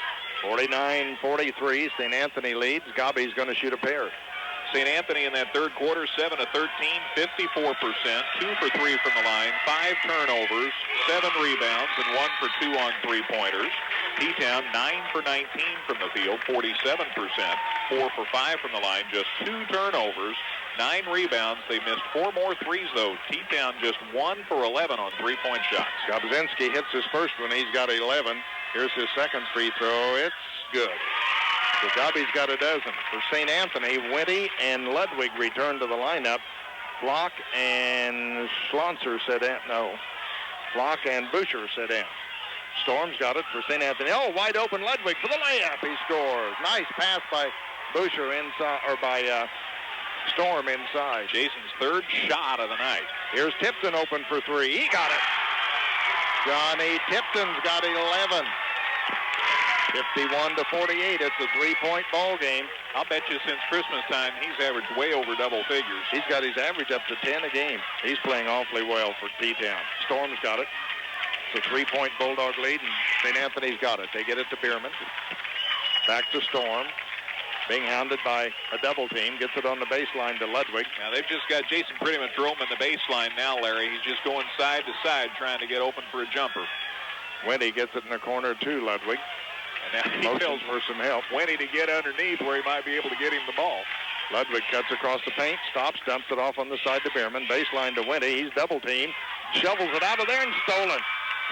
49-43, St. Anthony leads. Gobby's going to shoot a pair. St. Anthony in that third quarter, 7 of 13, 54%, 2 for 3 from the line, 5 turnovers, 7 rebounds, and 1 for 2 on three-pointers. T-Town, 9 for 19 from the field, 47%, 4 for 5 from the line, just 2 turnovers, 9 rebounds. They missed 4 more threes, though. T-Town just 1 for 11 on three-point shots. Gobzinski hits his first one. He's got 11. Here's his second free throw. It's good. So Gobby's got a dozen. For St. Anthony, Winty and Ludwig return to the lineup. Flock and Schlonzer sit in. No. Flock and Boucher sit in. Storm's got it for St. Anthony. Oh, wide open Ludwig for the layup. He scores. Nice pass by Boucher inside, or by Storm inside. Jason's third shot of the night. Here's Tipton open for 3. He got it. Johnny Tipton's got 11. 51-48. It's a 3-point ball game. I'll bet you since Christmas time, he's averaged way over double figures. He's got his average up to 10 a game. He's playing awfully well for T-Town. Storm's got it. It's a 3-point Bulldog lead, and St. Anthony's got it. They get it to Bierman. Back to Storm. Being hounded by a double team. Gets it on the baseline to Ludwig. Now, they've just got Jason pretty much roaming the baseline now, Larry. He's just going side to side trying to get open for a jumper. Wendy gets it in the corner to Ludwig. And now he tells for some help. Wendy to get underneath where he might be able to get him the ball. Ludwig cuts across the paint, stops, dumps it off on the side to Bierman. Baseline to Wendy. He's double teamed. Shovels it out of there and stolen.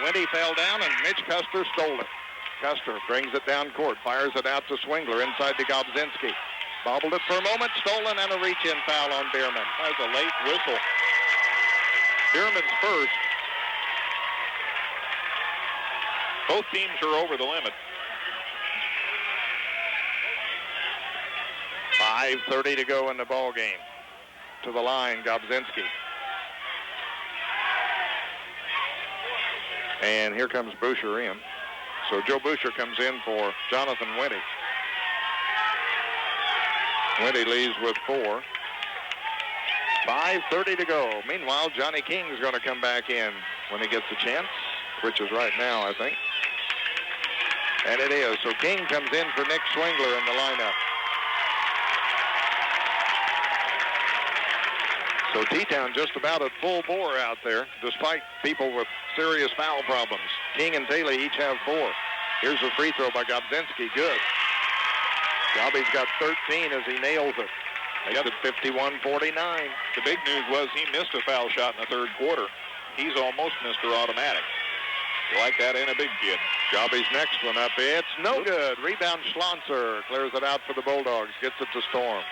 Wendy fell down, and Mitch Custer stole it. Custer brings it down court, fires it out to Swingler inside to Gobzinski. Bobbled it for a moment, stolen, and a reach-in foul on Bierman. That was a late whistle. Bierman's first. Both teams are over the limit. 5:30 to go in the ball game. To the line, Gobzinski. And here comes Boucher in. So Joe Boucher comes in for Jonathan Wenty. Wenty leads with 4. 5:30 to go. Meanwhile, Johnny King is going to come back in when he gets a chance, which is right now, I think. And it is. So King comes in for Nick Swingler in the lineup. So T-Town just about at full bore out there, despite people with serious foul problems. King and Taylor each have 4. Here's a free throw by Gobzinski. Good. Gobby's got 13 as he nails it. Makes it 51-49. The big news was he missed a foul shot in the third quarter. He's almost Mr. Automatic. You like that, ain't a big kid. Gobby's next one up. It's no good. Rebound Schlonzer clears it out for the Bulldogs. Gets it to Storm.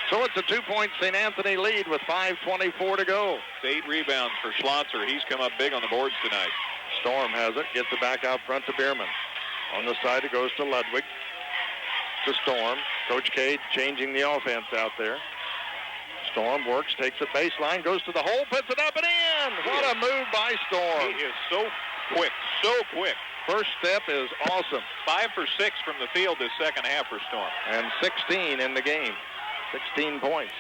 So it's a 2-point St. Anthony lead with 5:24 to go. 8 rebounds for Schlonzer. He's come up big on the boards tonight. Storm has it. Gets it back out front to Bierman. On the side, it goes to Ludwig. To Storm. Coach Cade changing the offense out there. Storm works, takes it baseline, goes to the hole, puts it up and in. What a move by Storm. He is so quick, so quick. First step is awesome. 5 for 6 from the field this second half for Storm. And 16 in the game. 16 points.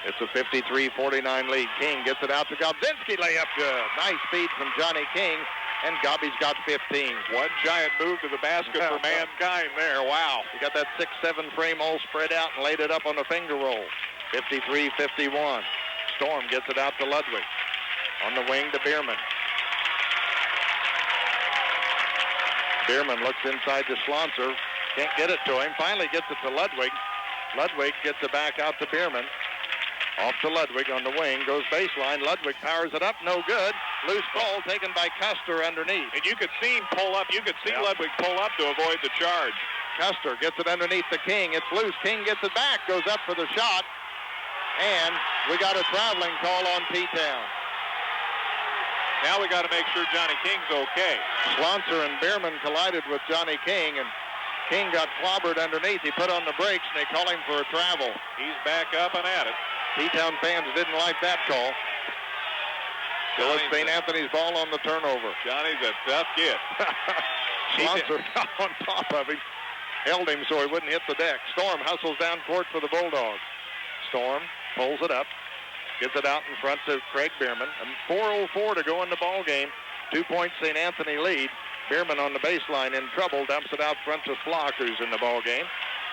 It's a 53-49 lead. King gets it out to Gobzinski. Layup good. Nice feed from Johnny King. And Gobby's got 15. One giant move to the basket for mankind there. Wow. He got that 6'7" frame all spread out and laid it up on the finger roll. 53-51. Storm gets it out to Ludwig. On the wing to Bierman. Bierman looks inside to Schlonzer. Can't get it to him. Finally gets it to Ludwig. Ludwig gets it back out to Bierman. Off to Ludwig on the wing. Goes baseline. Ludwig powers it up. No good. Loose ball taken by Custer underneath. And you could see him pull up. You could see Ludwig pull up to avoid the charge. Custer gets it underneath the King. It's loose. King gets it back, goes up for the shot. And we got a traveling call on T-Town. Now we got to make sure Johnny King's okay. Schlonzer and Bierman collided with Johnny King, and King got clobbered underneath. He put on the brakes, and they call him for a travel. He's back up and at it. T-Town fans didn't like that call. So it's St. Anthony's ball on the turnover. Johnny's a tough kid. Schlonzer got on top of him, held him so he wouldn't hit the deck. Storm hustles down court for the Bulldogs. Storm pulls it up, gets it out in front to Craig Bierman. And 4:04 to go in the ball game. 2-point St. Anthony lead. Bierman on the baseline in trouble, dumps it out front to Flock, who's in the ball game,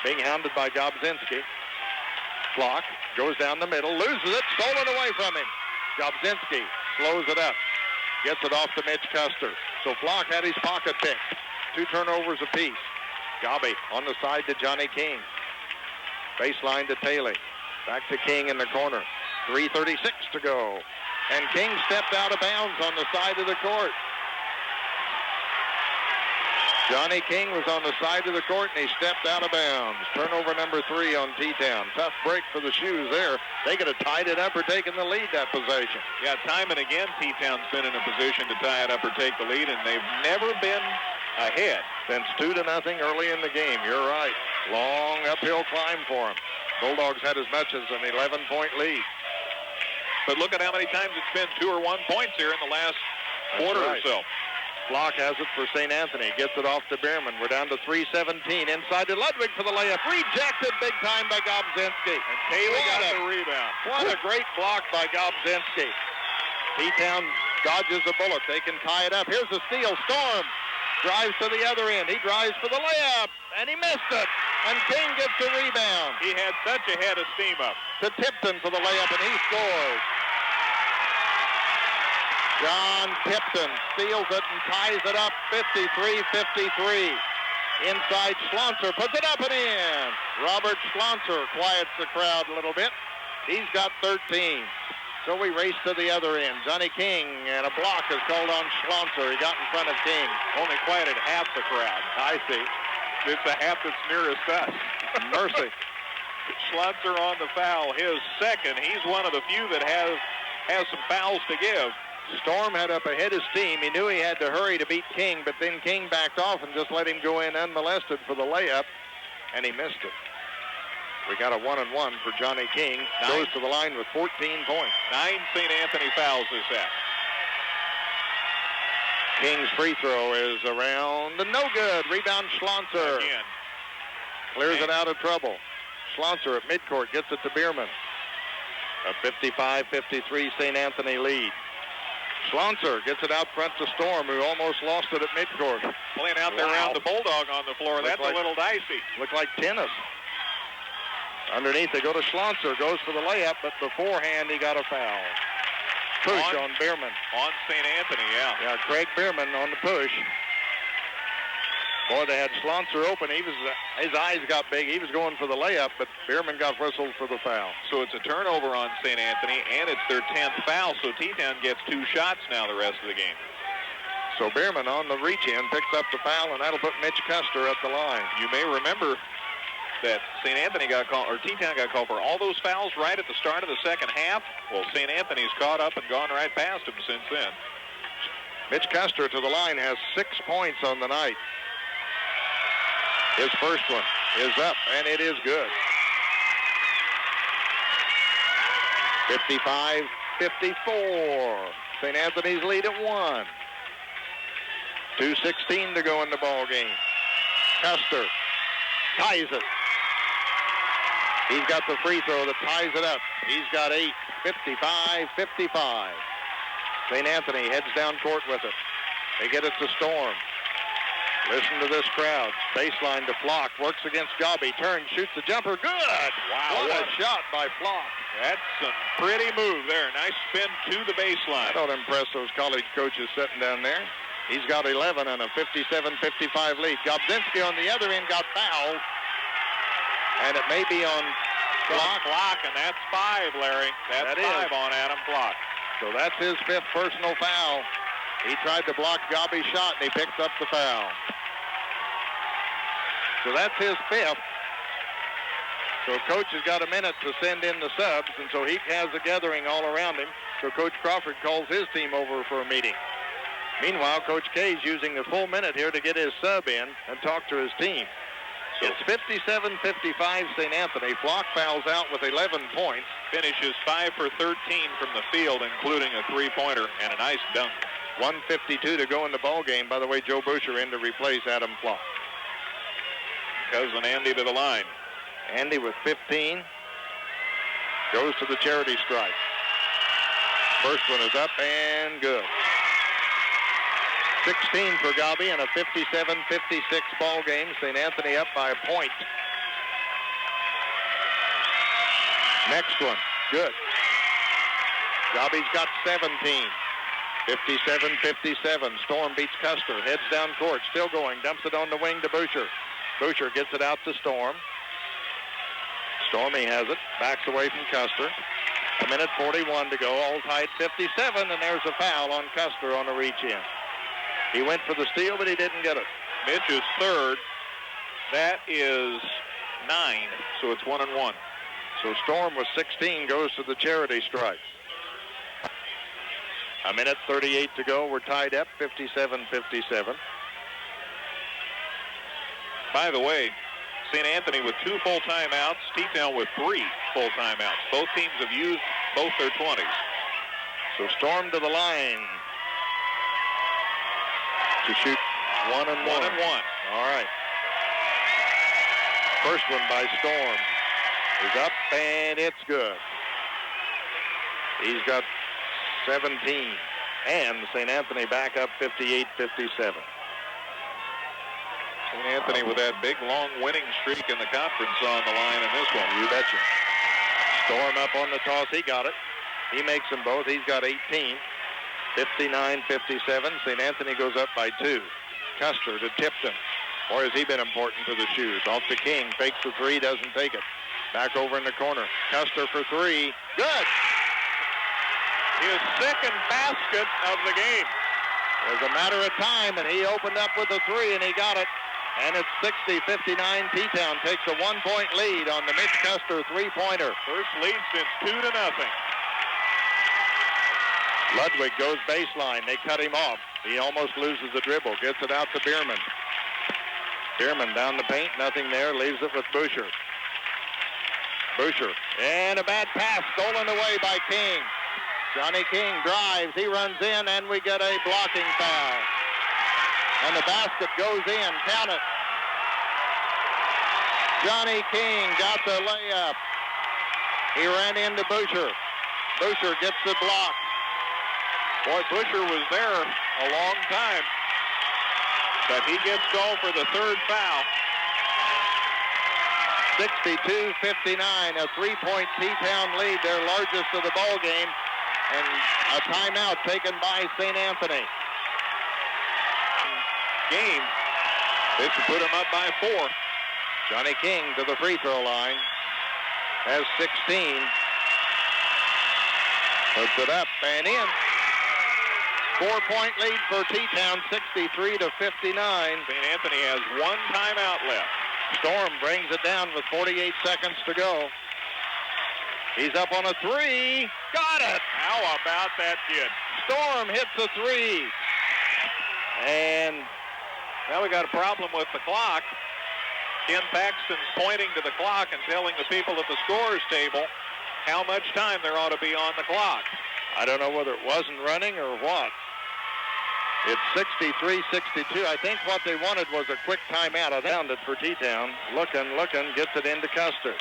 being hounded by Gobzinski. Flock goes down the middle, loses it, stolen away from him. Gobzinski slows it up, gets it off to Mitch Custer. So Flock had his pocket picked. 2 turnovers apiece. Gobby on the side to Johnny King. Baseline to Taylor. Back to King in the corner. 3:36 to go. And King stepped out of bounds on the side of the court. Johnny King was on the side of the court, and he stepped out of bounds. Turnover number 3 on T-Town. Tough break for the Shoes there. They could have tied it up or taken the lead that possession. Yeah, time and again, T-Town's been in a position to tie it up or take the lead, and they've never been ahead. Since 2-0 early in the game. You're right. Long uphill climb for them. Bulldogs had as much as an 11-point lead. But look at how many times it's been 2 or 1 points here in the last quarter or so. Flock has it for St. Anthony. Gets it off to Bierman. We're down to 3:17. Inside to Ludwig for the layup. Rejected big time by Gobzinski. And Taylor got the rebound. What a great block by Gobzinski. T-Town dodges a bullet. They can tie it up. Here's the steal. Storm drives to the other end. He drives for the layup, and he missed it. And King gets the rebound. He had such a head of steam up. To Tipton for the layup, and he scores. John Tipton steals it and ties it up, 53-53. Inside, Schlonzer puts it up and in. Robert Schlonzer quiets the crowd a little bit. He's got 13. So we race to the other end. Johnny King, and a block is called on Schlonzer. He got in front of King. Only quieted half the crowd. I see. It's the half that's nearest us. Mercy. Schlonzer on the foul, his second. He's one of the few that has some fouls to give. Storm had up ahead of steam. He knew he had to hurry to beat King, but then King backed off and just let him go in unmolested for the layup, and he missed it. We got a 1-and-1 for Johnny King. Goes to the line with 14 points. 9 St. Anthony fouls this half. King's free throw is around and no good. Rebound Schlonzer. Again. Clears it out of trouble. Schlonzer at midcourt gets it to Bierman. A 55-53 St. Anthony lead. Schlonzer gets it out front to Storm, who almost lost it at midcourt. Playing out there around the Bulldog on the floor. That's a little dicey. Looked like tennis. Underneath, they go to Schlonzer. Goes for the layup, but beforehand, he got a foul. Push on Bierman. On St. Anthony, yeah. Yeah, Craig Bierman on the push. Boy, they had Schlonzer open. His eyes got big. He was going for the layup, but Bierman got whistled for the foul. So it's a turnover on St. Anthony, and it's their 10th foul, so T-Town gets 2 shots now the rest of the game. So Bierman on the reach-in picks up the foul, and that'll put Mitch Custer at the line. You may remember that St. Anthony got called, or T-Town got called for all those fouls right at the start of the second half. Well, St. Anthony's caught up and gone right past him since then. Mitch Custer to the line has 6 points on the night. His first one is up, and it is good. 55-54. St. Anthony's lead at 1. 2:16 to go in the ball game. Custer ties it. He's got the free throw that ties it up. He's got 8. 55-55. St. Anthony heads down court with it. They get it to Storm. Listen to this crowd. Baseline to Flock. Works against Gobby. Turns, shoots the jumper. Good! Wow, what a shot by Flock. That's some pretty move there. Nice spin to the baseline. I don't impress those college coaches sitting down there. He's got 11 and a 57-55 lead. Gobzinski on the other end got fouled. And it may be on Flock, and that's 5, Larry. That's 5 on Adam Flock. So that's his 5th personal foul. He tried to block Gobby's shot, and he picked up the foul. So that's his 5th. So Coach has got a minute to send in the subs, and so he has a gathering all around him. So Coach Crawford calls his team over for a meeting. Meanwhile, Coach K's using the full minute here to get his sub in and talk to his team. It's 57-55 St. Anthony. Flock fouls out with 11 points. Finishes 5 for 13 from the field, including a three-pointer and a nice dunk. 1:52 to go in the ball game. By the way, Joe Busher in to replace Adam Flock. Cousin Andy to the line. Andy with 15 goes to the charity stripe. First one is up and good. 16 for Gabi in a 57-56 ball game. St. Anthony up by a point. Next one, good. Gabi's got 17. 57-57. Storm beats Custer. Heads down court. Still going. Dumps it on the wing to Boucher. Boucher gets it out to Storm. Stormy has it. Backs away from Custer. 1:41 to go. All tied 57, and there's a foul on Custer on a reach-in. He went for the steal, but he didn't get it. Mitch is third. That is 9, so it's 1-1. So Storm with 16 goes to the charity stripe. 1:38 to go. We're tied up 57-57. By the way, St. Anthony with 2 full timeouts, T-Town with 3 full timeouts. Both teams have used both their 20s. So Storm to the line to shoot 1-1. 1-1. All right. First one by Storm is up, and it's good. He's got 17, and St. Anthony back up 58-57. St. Anthony with that big, long winning streak in the conference on the line in this one. You betcha. Storm up on the toss. He got it. He makes them both. He's got 18. 59-57. St. Anthony goes up by 2. Custer to Tipton. Or has he been important to the Shoes? Off to King. Fakes the 3. Doesn't take it. Back over in the corner. Custer for 3. Good. His second basket of the game. It was a matter of time, and he opened up with a 3, and he got it. And it's 60-59. T-Town takes a 1-point lead on the Mitch Custer three-pointer. First lead since 2-0. Ludwig goes baseline. They cut him off. He almost loses the dribble. Gets it out to Bierman. Bierman down the paint. Nothing there. Leaves it with Boucher. Boucher. And a bad pass stolen away by King. Johnny King drives. He runs in, and we get a blocking foul. And the basket goes in. Count it. Johnny King got the layup. He ran into Boucher. Boucher gets the block. Boy, Boucher was there a long time. But he gets called for the third foul. 62-59, a 3-point T-Town lead, their largest of the ball game, and a timeout taken by St. Anthony. Game. They should put him up by 4. Johnny King to the free throw line. Has 16. Puts it up and in. 4-point lead for T-Town, 63-59. St. Anthony has 1 timeout left. Storm brings it down with 48 seconds to go. He's up on a 3. Got it! How about that kid? Storm hits a 3. And now we got a problem with the clock. Ken Paxton's pointing to the clock and telling the people at the scorer's table how much time there ought to be on the clock. I don't know whether it wasn't running or what. It's 63-62. I think what they wanted was a quick timeout. I found it for T-Town. Looking, gets it into Custer.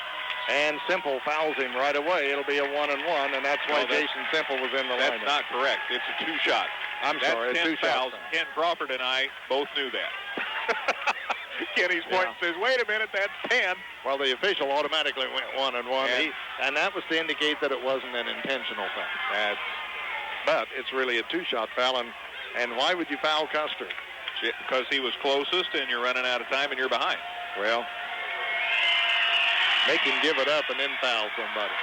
And Simple fouls him right away. It'll be a 1-and-1, and that's why Jason Simple was in the lineup. That's not correct. It's a 2-shot. I'm sorry, that's 10 fouls. shots. Ken Crawford and I both knew that. Kenny's point says, wait a minute, that's 10. Well, the official automatically went 1-and-1. And that was to indicate that it wasn't an intentional foul. But it's really a 2-shot foul. And why would you foul Custer? Because he was closest and you're running out of time and you're behind. Well, make him give it up and then foul somebody.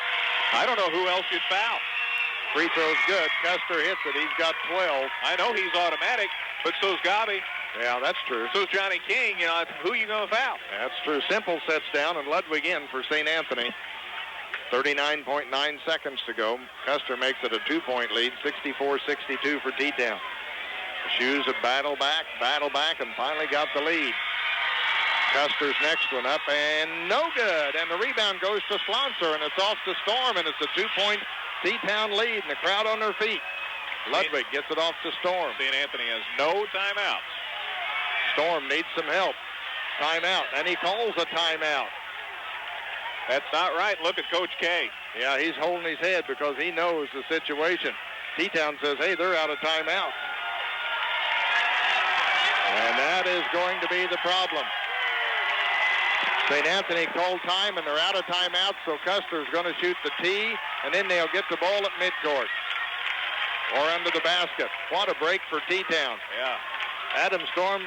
I don't know who else you'd foul. Free throw's good. Custer hits it. He's got 12. I know he's automatic, but so's Gabi. Yeah, that's true. So is Johnny King. You know, who are you going to foul? That's true. Simple sets down, and Ludwig in for St. Anthony. 39.9 seconds to go. Custer makes it a 2-point lead, 64-62 for T-Town. The Shoes have battled back, and finally got the lead. Custer's next one up, and no good. And the rebound goes to Slonser, and it's off to Storm, and it's a 2-point T-Town lead, and the crowd on their feet. Ludwig gets it off to Storm. St. Anthony has no timeouts. Storm needs some help. Timeout, and he calls a timeout. That's not right. Look at Coach K. Yeah, he's holding his head because he knows the situation. T-Town says, hey, they're out of timeouts. And that is going to be the problem. St. Anthony called time, and they're out of timeouts, so Custer's going to shoot the tee, and then they'll get the ball at midcourt or under the basket. What a break for T-Town. Yeah. Adam Storm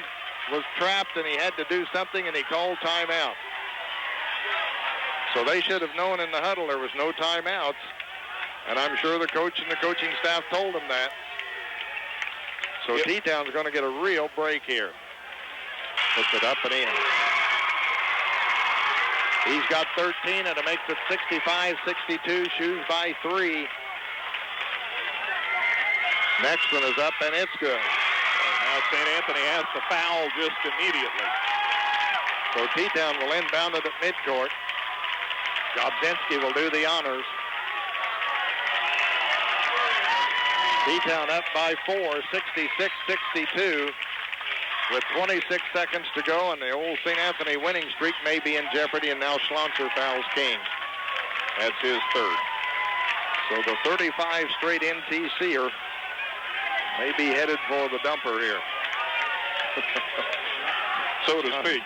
was trapped, and he had to do something, and he called timeout. So they should have known in the huddle there was no timeouts, and I'm sure the coach and the coaching staff told them that. So Yep. T-Town's going to get a real break here. Puts it up and in. He's got 13, and it makes it 65-62. Shoes by 3. Next one is up, and it's good. Now St. Anthony has to foul just immediately. So T-Town will inbound it at midcourt. Gobzinski will do the honors. T-Town up by 4, 66-62. With 26 seconds to go, and the old St. Anthony winning streak may be in jeopardy, and now Schlonser fouls King. That's his third. So the 35 straight NTCer may be headed for the dumper here. So to speak.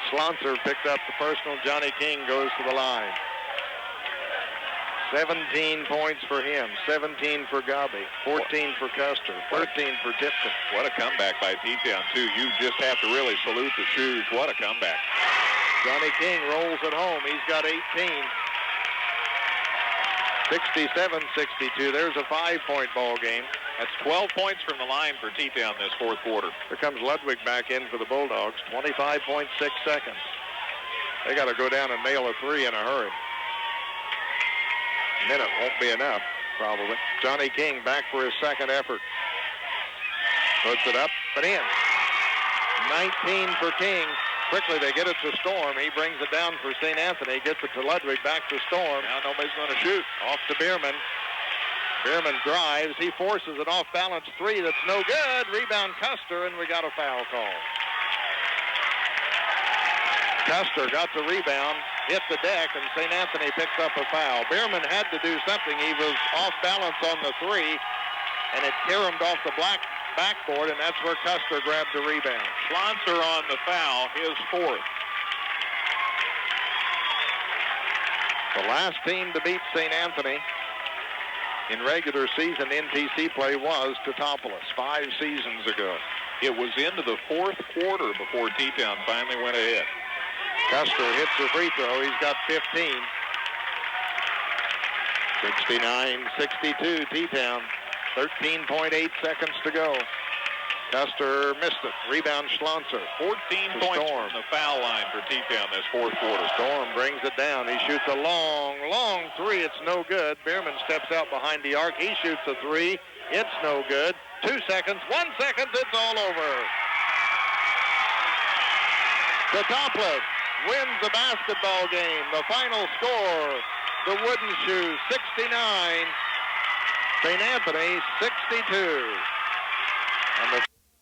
Schlonser picked up the personal. Johnny King goes to the line. 17 points for him, 17 for Gobby, 14 for Custer, 13 for Tipton. What a comeback by T-Town, too. You just have to really salute the Shoes. What a comeback. Johnny King rolls it home. He's got 18. 67-62. There's a 5-point ball game. That's 12 points from the line for T-Town this fourth quarter. Here comes Ludwig back in for the Bulldogs. 25.6 seconds. They got to go down and nail a 3 in a hurry. Minute won't be enough, probably. Johnny King back for his second effort. Puts it up and in. 19 for King. Quickly they get it to Storm. He brings it down for St. Anthony. Gets it to Ludwig. Back to Storm. Now nobody's going to shoot. Off to Bierman. Bierman drives. He forces an off-balance 3 that's no good. Rebound Custer, and we got a foul call. Custer got the rebound, hit the deck, and St. Anthony picks up a foul. Bierman had to do something. He was off balance on the 3, and it caromed off the backboard, and that's where Custer grabbed the rebound. Schlonser on the foul, his fourth. The last team to beat St. Anthony in regular season NTC play was Teutopolis 5 seasons ago. It was into the fourth quarter before T-Town finally went ahead. Custer hits the free throw. He's got 15. 69-62 T-Town. 13.8 seconds to go. Custer missed it. Rebound Schlonser. 14 to points Storm. from the foul line for T-Town this fourth quarter. Storm brings it down. He shoots a long 3. It's no good. Bierman steps out behind the arc. He shoots a 3. It's no good. 2 seconds. 1 second. It's all over. Teutopolis wins the basketball game. The final score, the Wooden Shoes 69, St. Anthony 62. And the